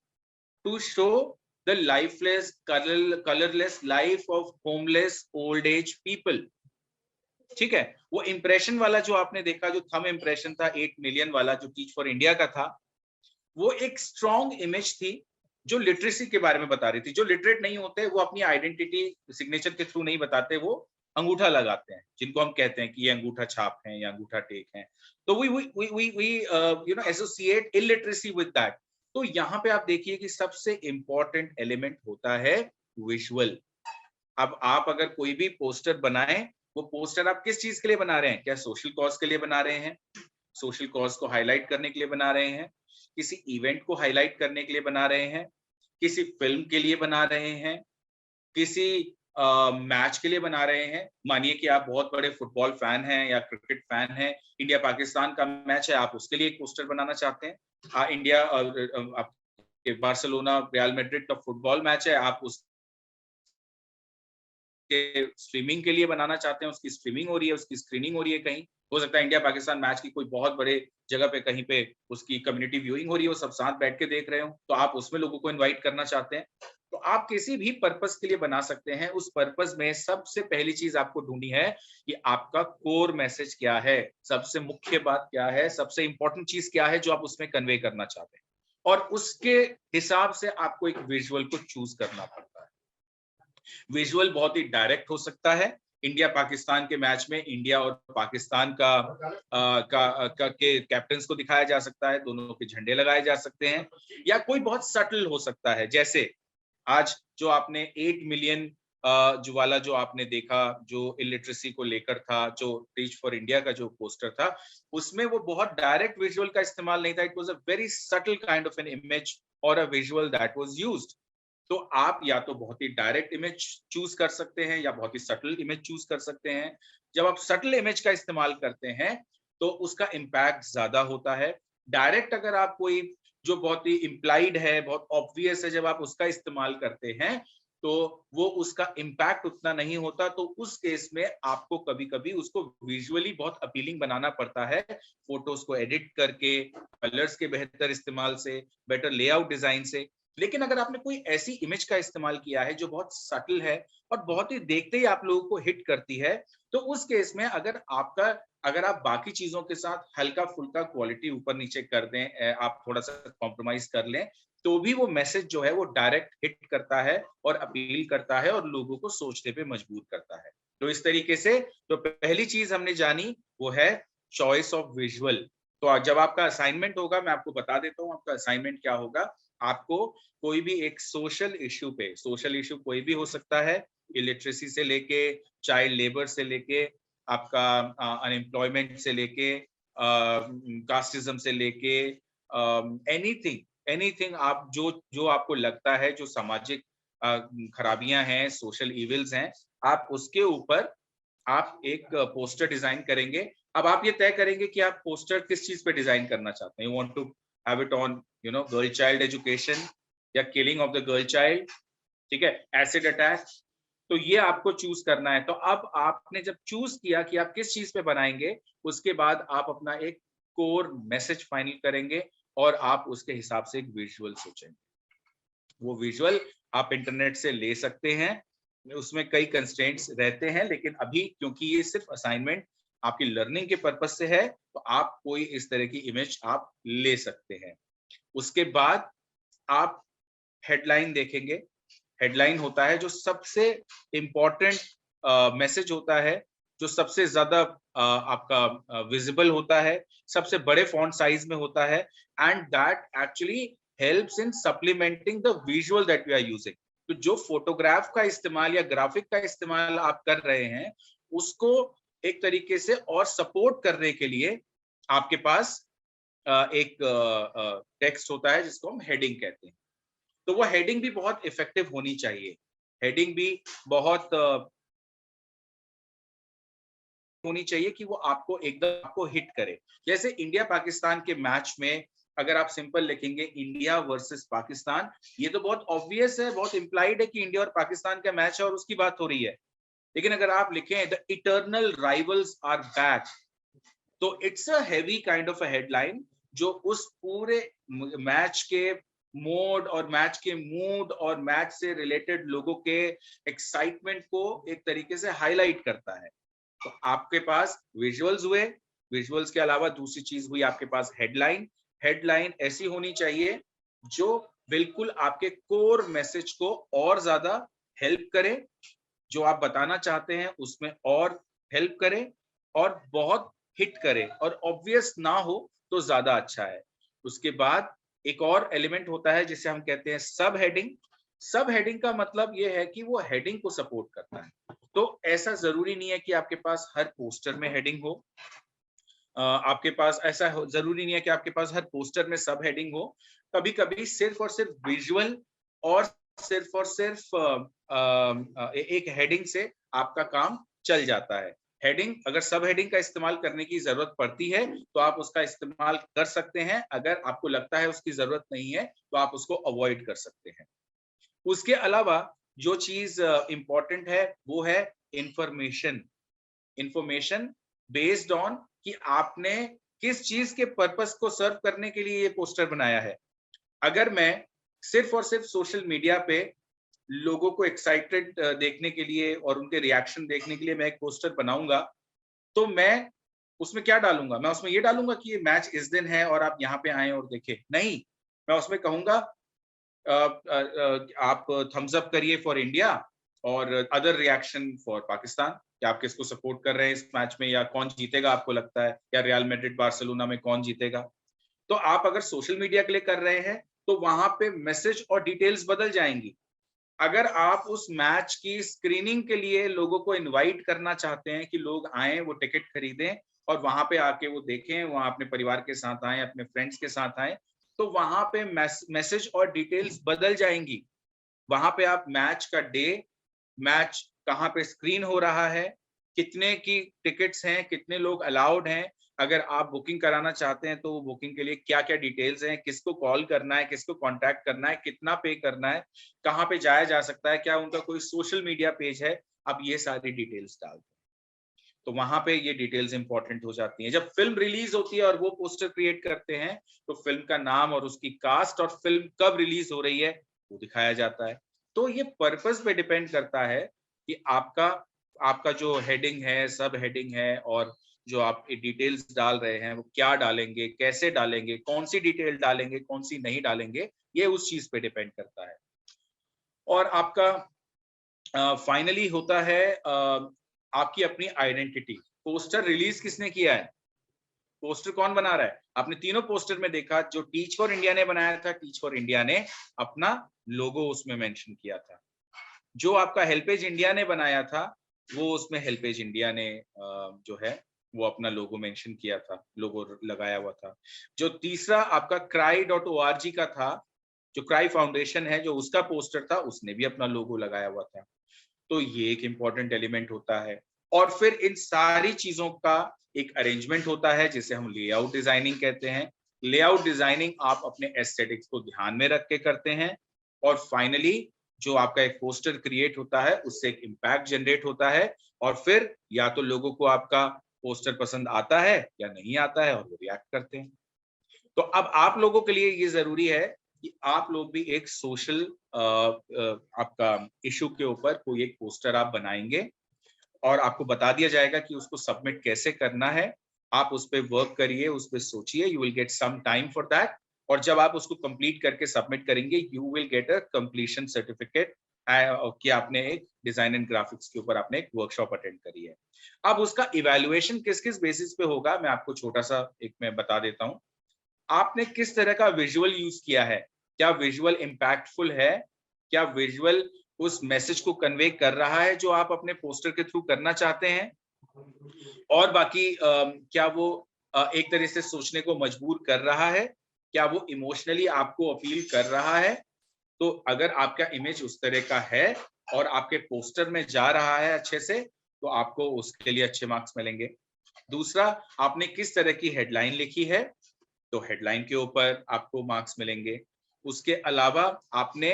Speaker 11: to show the lifeless, colorless life of homeless old age people. ठीक है, वो इंप्रेशन वाला जो आपने देखा, जो थंब इंप्रेशन था 8 मिलियन वाला, जो टीच फॉर इंडिया का था, वो एक स्ट्रॉन्ग इमेज थी जो लिटरेसी के बारे में बता रही थी. जो लिटरेट नहीं होते वो अपनी आइडेंटिटी सिग्नेचर के थ्रू नहीं बताते, वो अंगूठा लगाते हैं, जिनको हम कहते हैं कि ये अंगूठा छाप है या अंगूठा टेक है. तो we you know associate illiteracy with that. तो यहाँ पे आप देखिए कि सबसे इंपॉर्टेंट एलिमेंट होता है विजुअल. अब आप अगर कोई भी पोस्टर बनाएं, वो पोस्टर आप किस चीज के लिए बना रहे हैं? क्या सोशल कॉज के लिए बना रहे हैं? सोशल कॉज को हाईलाइट करने के लिए बना रहे हैं? किसी इवेंट को हाईलाइट करने के लिए बना रहे हैं? किसी फिल्म के लिए बना रहे हैं? किसी मैच के लिए बना रहे हैं? मानिए कि आप बहुत बड़े फुटबॉल फैन हैं या क्रिकेट फैन हैं, इंडिया पाकिस्तान का मैच है, आप उसके लिए एक पोस्टर बनाना चाहते हैं. इंडिया बार्सिलोना रियल मैड्रिड का फुटबॉल मैच है, आप उस स्ट्रीमिंग के लिए बनाना चाहते हैं, उसकी स्ट्रीमिंग हो रही है, उसकी स्क्रीनिंग हो रही है, कहीं हो सकता है इंडिया पाकिस्तान मैच की कोई बहुत बड़े जगह पे कहीं पे उसकी कम्युनिटी व्यूइंग हो रही है, वो सब साथ बैठ के देख रहे हो, तो आप उसमें लोगों को इनवाइट करना चाहते हैं. तो आप किसी भी पर्पस के लिए बना सकते हैं. उस पर्पस में सबसे पहली चीज आपको ढूंढनी है कि आपका कोर मैसेज क्या है, सबसे मुख्य बात क्या है, सबसे इंपॉर्टेंट चीज क्या है जो आप उसमें कन्वे करना चाहते हैं, और उसके हिसाब से आपको एक विजुअल को चूज करना पड़ता है. विजुअल बहुत ही डायरेक्ट हो सकता है. इंडिया पाकिस्तान के मैच में इंडिया और पाकिस्तान के कैप्टन्स को दिखाया जा सकता है, दोनों के झंडे लगाए जा सकते हैं, या कोई बहुत सटल हो सकता है. जैसे आज जो आपने 8 मिलियन जो वाला जो आपने देखा, जो इलिटरेसी को लेकर था, जो टीच फॉर इंडिया का जो पोस्टर था, उसमें वो बहुत डायरेक्ट विजुअल का इस्तेमाल नहीं था. It was a very subtle kind of an image और a visual that was used. तो आप या तो बहुत ही डायरेक्ट इमेज चूज कर सकते हैं या बहुत ही सटल इमेज चूज कर सकते हैं. जब आप सटल इमेज का इस्तेमाल करते हैं तो उसका इम्पैक्ट ज्यादा होता है. डायरेक्ट अगर आप कोई जो बहुत ही इम्प्लाइड है, बहुत ऑब्वियस है, जब आप उसका इस्तेमाल करते हैं तो वो उसका इम्पैक्ट उतना नहीं होता. तो उस केस में आपको कभी कभी उसको विजुअली बहुत अपीलिंग बनाना पड़ता है, फोटोज को एडिट करके, कलर्स के बेहतर इस्तेमाल से, बेटर लेआउट डिजाइन से. लेकिन अगर आपने कोई ऐसी इमेज का इस्तेमाल किया है जो बहुत सटल है और बहुत ही देखते ही आप लोगों को हिट करती है, तो उस केस में अगर आप बाकी चीजों के साथ हल्का फुल्का क्वालिटी ऊपर नीचे कर दें, आप थोड़ा सा कॉम्प्रोमाइज कर लें, तो भी वो मैसेज जो है वो डायरेक्ट हिट करता है और अपील करता है और लोगों को सोचने पे मजबूर करता है. तो इस तरीके से तो पहली चीज हमने जानी वो है चॉइस ऑफ विजुअल. तो जब आपका असाइनमेंट होगा, मैं आपको बता देता हूँ आपका असाइनमेंट क्या होगा. आपको कोई भी एक सोशल इश्यू पे, सोशल इश्यू कोई भी हो सकता है, इलिटरेसी से लेके, चाइल्ड लेबर से लेके, आपका अनएम्प्लॉयमेंट से लेके, कास्टिज्म से लेके, एनीथिंग आप जो आपको लगता है जो सामाजिक खराबियां हैं, सोशल इविल्स हैं, आप उसके ऊपर आप एक पोस्टर डिजाइन करेंगे. अब आप ये तय करेंगे कि आप पोस्टर किस चीज पे डिजाइन करना चाहते हैं. You want to have it on girl child education या killing of the girl child, ठीक है, एसिड अटैक. तो ये आपको चूज करना है. तो अब आपने जब चूज किया कि आप किस चीज पे बनाएंगे, उसके बाद आप अपना एक कोर मैसेज फाइनल करेंगे और आप उसके हिसाब से एक विजुअल सोचेंगे. वो विजुअल आप इंटरनेट से ले सकते हैं, उसमें कई कंस्ट्रेंट्स रहते हैं, लेकिन अभी क्योंकि ये सिर्फ असाइनमेंट आपकी लर्निंग के पर्पस से है, तो आप कोई इस तरह की इमेज आप ले सकते हैं. उसके बाद आप हेडलाइन देखेंगे. हेडलाइन होता है जो सबसे इंपॉर्टेंट मैसेज होता है, जो सबसे ज्यादा आपका विजिबल होता है, सबसे बड़े फॉन्ट साइज में होता है, and that actually helps in supplementing the visual that we are using. तो जो फोटोग्राफ का इस्तेमाल या ग्राफिक का इस्तेमाल आप कर रहे हैं, उसको एक तरीके से और सपोर्ट करने के लिए आपके पास एक टेक्स्ट होता है जिसको हम हेडिंग कहते हैं. तो वो हेडिंग भी बहुत इफेक्टिव होनी चाहिए. हेडिंग भी बहुत होनी चाहिए कि वो आपको एकदम आपको हिट करे। जैसे इंडिया पाकिस्तान के मैच में अगर आप सिंपल लिखेंगे इंडिया वर्सेस पाकिस्तान, ये तो बहुत ऑब्वियस है, बहुत इंप्लाइड है कि इंडिया और पाकिस्तान का मैच है और उसकी बात हो रही है। लेकिन अगर आप लिखें the eternal rivals are back, तो it's a heavy kind of a headline जो उस पूरे मैच के मोड और मैच के मूड और मैच से रिलेटेड लोगों के एक्साइटमेंट को एक तरीके से हाईलाइट करता है। तो आपके पास विजुअल्स हुए, विजुअल्स के अलावा दूसरी चीज हुई आपके पास हेडलाइन। हेडलाइन ऐसी होनी चाहिए जो बिल्कुल आपके कोर मैसेज को और ज्यादा हेल्प करे, जो आप बताना चाहते हैं उसमें और हेल्प करे और बहुत हिट करे, और ऑब्वियस ना हो तो ज्यादा अच्छा है। उसके बाद एक और एलिमेंट होता है जिसे हम कहते हैं सब हेडिंग। सब हेडिंग का मतलब यह है कि वो हेडिंग को सपोर्ट करता है। तो ऐसा जरूरी नहीं है कि आपके पास हर पोस्टर में हेडिंग हो, आपके पास ऐसा जरूरी नहीं है कि आपके पास हर पोस्टर में सब हेडिंग हो। कभी कभी सिर्फ और सिर्फ विजुअल और सिर्फ एक हेडिंग से आपका काम चल जाता है। हेडिंग, अगर सब हेडिंग का इस्तेमाल करने की जरूरत पड़ती है तो आप उसका इस्तेमाल कर सकते हैं, अगर आपको लगता है उसकी जरूरत नहीं है तो आप उसको अवॉइड कर सकते हैं। उसके अलावा जो चीज इंपॉर्टेंट है वो है इंफॉर्मेशन। इंफॉर्मेशन बेस्ड ऑन कि आपने किस चीज के पर्पस को सर्व करने के लिए ये पोस्टर बनाया है। अगर मैं सिर्फ और सिर्फ सोशल मीडिया पे लोगों को एक्साइटेड देखने के लिए और उनके रिएक्शन देखने के लिए मैं एक पोस्टर बनाऊंगा, तो मैं उसमें क्या डालूंगा? मैं उसमें ये डालूंगा कि ये मैच इस दिन है और आप यहाँ पे आए और देखें? नहीं, मैं उसमें कहूंगा आप थम्स अप करिए फॉर इंडिया और अदर रिएक्शन फॉर पाकिस्तान, कि आप किसको सपोर्ट कर रहे हैं इस मैच में, या कौन जीतेगा आपको लगता है, या रियल मैड्रिड बार्सिलोना में कौन जीतेगा। तो आप अगर सोशल मीडिया के लिए कर रहे हैं तो वहां पे मैसेज और डिटेल्स बदल जाएंगी। अगर आप उस मैच की स्क्रीनिंग के लिए लोगों को इनवाइट करना चाहते हैं कि लोग आए, वो टिकट खरीदें और वहां पे आके वो देखें, वहां अपने परिवार के साथ आए, अपने फ्रेंड्स के साथ आए, तो वहां पे मैसेज और डिटेल्स बदल जाएंगी। वहां पे आप मैच का डे, मैच कहाँ पे स्क्रीन हो रहा है, कितने की टिकट्स हैं, कितने लोग अलाउड हैं, अगर आप बुकिंग कराना चाहते हैं तो बुकिंग के लिए क्या क्या डिटेल्स हैं, किसको कॉल करना है, किसको कांटेक्ट करना है, कितना पे करना है, कहाँ पे जाया जा सकता है, क्या उनका कोई सोशल मीडिया पेज है, आप ये सारी डिटेल्स डाल दें। तो वहां पे ये डिटेल्स इंपॉर्टेंट हो जाती हैं। जब फिल्म रिलीज होती है और वो पोस्टर क्रिएट करते हैं तो फिल्म का नाम और उसकी कास्ट और फिल्म कब रिलीज हो रही है वो दिखाया जाता है। तो ये पर्पस पे डिपेंड करता है कि आपका जो हेडिंग है, सब हेडिंग है, और जो आप डिटेल्स डाल रहे हैं वो क्या डालेंगे, कैसे डालेंगे, कौन सी डिटेल डालेंगे, कौन सी नहीं डालेंगे, ये उस चीज पे डिपेंड करता है। और आपका फाइनली होता है आपकी अपनी आइडेंटिटी। पोस्टर रिलीज किसने किया है? पोस्टर कौन बना रहा है? आपने तीनों पोस्टर में देखा, जो टीच फॉर इंडिया ने बनाया था, टीच फॉर इंडिया ने अपना लोगो उसमें मेंशन किया था। जो आपका हेल्पेज इंडिया ने बनाया था, वो उसमें हेल्पेज इंडिया ने जो है वो अपना लोगो मेंशन किया था, लोगो लगाया हुआ था। जो तीसरा आपका cry.org का था, जो क्राई फाउंडेशन है, जो उसका पोस्टर था, उसने भी अपना लोगो लगाया हुआ था। तो ये एक इंपॉर्टेंट एलिमेंट होता है। और फिर इन सारी चीजों का एक अरेंजमेंट होता है जिसे हम लेआउट डिजाइनिंग कहते हैं। लेआउट डिजाइनिंग आप अपने एस्थेटिक्स को ध्यान में रख के करते हैं। और फाइनली जो आपका एक पोस्टर क्रिएट होता है उससे एक इम्पैक्ट जनरेट होता है, और फिर या तो लोगों को आपका पोस्टर पसंद आता है या नहीं आता है और वो रिएक्ट करते हैं। तो अब आप लोगों के लिए ये जरूरी है कि आप लोग भी एक सोशल आपका इशू के ऊपर कोई एक पोस्टर आप बनाएंगे और आपको बता दिया जाएगा कि उसको सबमिट कैसे करना है। आप उस पर वर्क करिए, उस पर सोचिए, you will get some time for that. और जब आप उसको कंप्लीट करके सबमिट करेंगे you will get a completion certificate कि आपने एक डिजाइन एंड ग्राफिक्स के ऊपर आपने एक वर्कशॉप अटेंड करी है। अब उसका इवैल्यूएशन किस किस बेसिस पे होगा, मैं आपको छोटा सा एक मैं बता देता हूँ। आपने किस तरह का विजुअल यूज किया है, क्या विजुअल इम्पैक्टफुल है, क्या विजुअल उस मैसेज को कन्वे कर रहा है जो आप अपने पोस्टर के थ्रू करना चाहते हैं, और बाकी क्या वो एक तरह से सोचने को मजबूर कर रहा है, क्या वो इमोशनली आपको अपील कर रहा है। तो अगर आपका इमेज उस तरह का है और आपके पोस्टर में जा रहा है अच्छे से, तो आपको उसके लिए अच्छे मार्क्स मिलेंगे। दूसरा, आपने किस तरह की हेडलाइन लिखी है, तो हेडलाइन के ऊपर आपको मार्क्स मिलेंगे। उसके अलावा आपने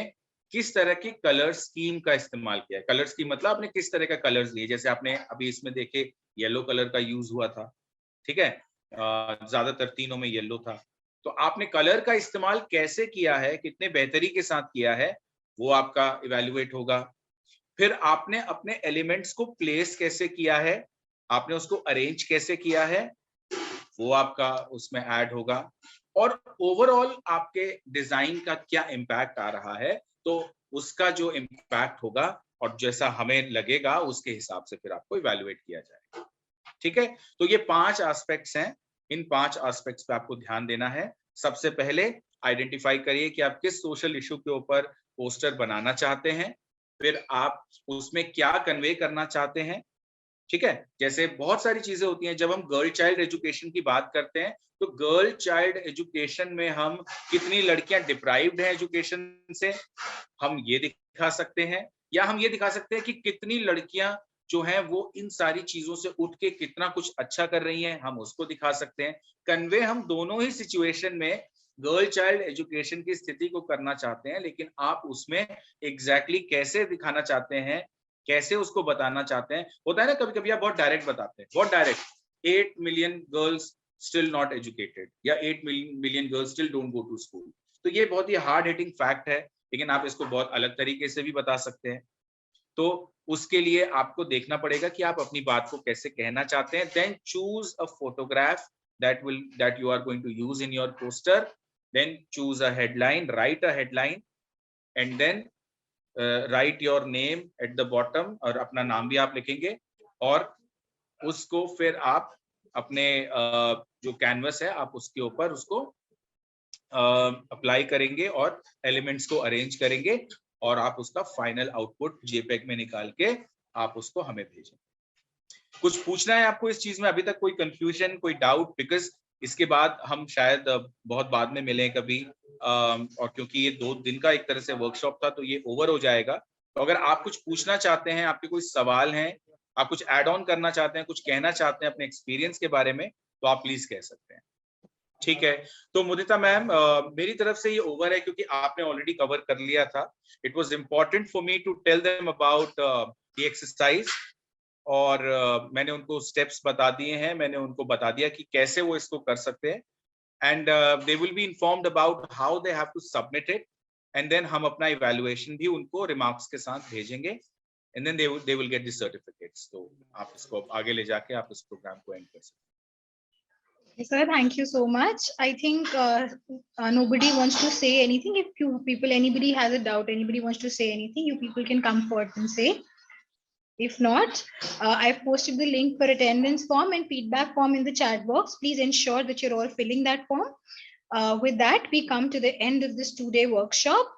Speaker 11: किस तरह की कलर स्कीम का इस्तेमाल किया है। कलर स्कीम मतलब आपने किस तरह का कलर्स लिए, जैसे आपने अभी इसमें देखे येलो कलर का यूज हुआ था, ठीक है, ज्यादातर तीनों में येलो था। तो आपने कलर का इस्तेमाल कैसे किया है, कितने बेहतरी के साथ किया है, वो आपका इवैल्यूएट होगा। फिर आपने अपने एलिमेंट्स को प्लेस कैसे किया है, आपने उसको अरेंज कैसे किया है, वो आपका उसमें ऐड होगा। और ओवरऑल आपके डिजाइन का क्या इम्पैक्ट आ रहा है, तो उसका जो इम्पैक्ट होगा और जैसा हमें लगेगा उसके हिसाब से फिर आपको इवैल्यूएट किया जाएगा। ठीक है, तो ये 5 एस्पेक्ट्स हैं। इन 5 एस्पेक्ट्स पे आपको ध्यान देना है। सबसे पहले आइडेंटिफाई करिए कि आप किस सोशल इशू के ऊपर पोस्टर बनाना चाहते हैं, फिर आप उसमें क्या कन्वे करना चाहते हैं। ठीक है, जैसे बहुत सारी चीजें होती हैं। जब हम गर्ल चाइल्ड एजुकेशन की बात करते हैं, तो गर्ल चाइल्ड एजुकेशन में हम कितनी लड़कियां डिप्राइव्ड हैं एजुकेशन से, हम ये दिखा सकते हैं, या हम ये दिखा सकते हैं कि कितनी लड़कियां जो हैं वो इन सारी चीजों से उठ के कितना कुछ अच्छा कर रही हैं, हम उसको दिखा सकते हैं। कन्वे हम दोनों ही सिचुएशन में गर्ल चाइल्ड एजुकेशन की स्थिति को करना चाहते हैं, लेकिन आप उसमें एग्जैक्टली कैसे दिखाना चाहते हैं, कैसे उसको बताना चाहते हैं। होता है ना कभी कभी आप बहुत डायरेक्ट बताते हैं, बहुत direct, 8 million girls still not educated, या 8 million girls still don't go to school. तो ये बहुत ही हार्ड हिटिंग फैक्ट है, लेकिन आप इसको बहुत अलग तरीके से भी बता सकते हैं। तो उसके लिए आपको देखना पड़ेगा कि आप अपनी बात को कैसे कहना चाहते हैं। Then choose a photograph that you are going to use in your poster. Then choose a headline, write a headline, and then write your name at the bottom, और अपना नाम भी आप लिखेंगे, और उसको फिर आप अपने जो कैनवस है आप उसके ऊपर उसको अप्लाई करेंगे और एलिमेंट्स को अरेंज करेंगे, और आप उसका फाइनल आउटपुट जेपेग में निकाल के आप उसको हमें भेजें। कुछ पूछना है आपको इस चीज में, अभी तक कोई कंफ्यूजन, कोई डाउट? बिकॉज इसके बाद हम शायद बहुत बाद में मिलें कभी, और क्योंकि ये 2 दिन का एक तरह से वर्कशॉप था तो ये ओवर हो जाएगा। तो अगर आप कुछ पूछना चाहते हैं, आपके कोई सवाल हैं, आप कुछ ऐड ऑन करना चाहते हैं, कुछ कहना चाहते हैं अपने एक्सपीरियंस के बारे में, तो आप प्लीज कह सकते हैं। ठीक है, तो मुदिता मैम, मेरी तरफ से ये ओवर है क्योंकि आपने ऑलरेडी कवर कर लिया था। It was important for me to tell them about the exercise, और मैंने उनको स्टेप्स बता दिए हैं, मैंने उनको बता दिया कि कैसे वो इसको कर सकते हैं, and they will be informed about how they have to submit it, and then हम अपना इवैल्यूएशन भी उनको रिमार्क्स के साथ भेजेंगे, and then they will get the certificates. तो आप इसको आगे ले जाके आप इस प्रोग्राम को एंड कर सकते हैं।
Speaker 2: Sir, thank you so much. I think nobody wants to say anything. If you people, anybody has a doubt, anybody wants to say anything, you people can come forth and say. If not, I've posted the link for attendance form and feedback form in the chat box. Please ensure that you're all filling that form. With that, we come to the end of this 2-day workshop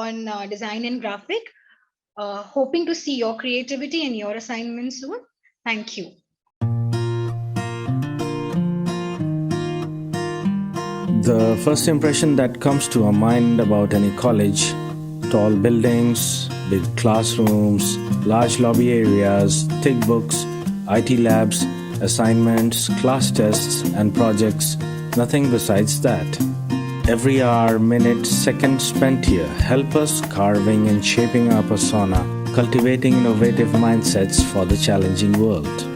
Speaker 2: on design and graphic. Hoping to see your creativity and your assignments soon. Thank you.
Speaker 1: The first impression that comes to our mind about any college: tall buildings, big classrooms, large lobby areas, thick books, IT labs, assignments, class tests, and projects. Nothing besides that. Every hour, minute, second spent here help us carving and shaping our persona, cultivating innovative mindsets for the challenging world.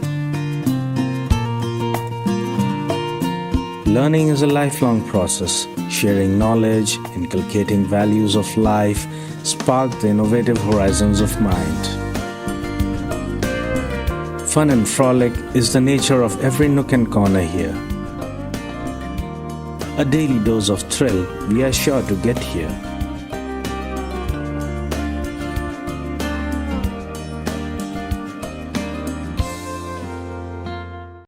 Speaker 1: Learning is a lifelong process. Sharing knowledge, inculcating values of life, spark the innovative horizons of mind. Fun and frolic is the nature of every nook and corner here. A daily dose of thrill we are sure to get here.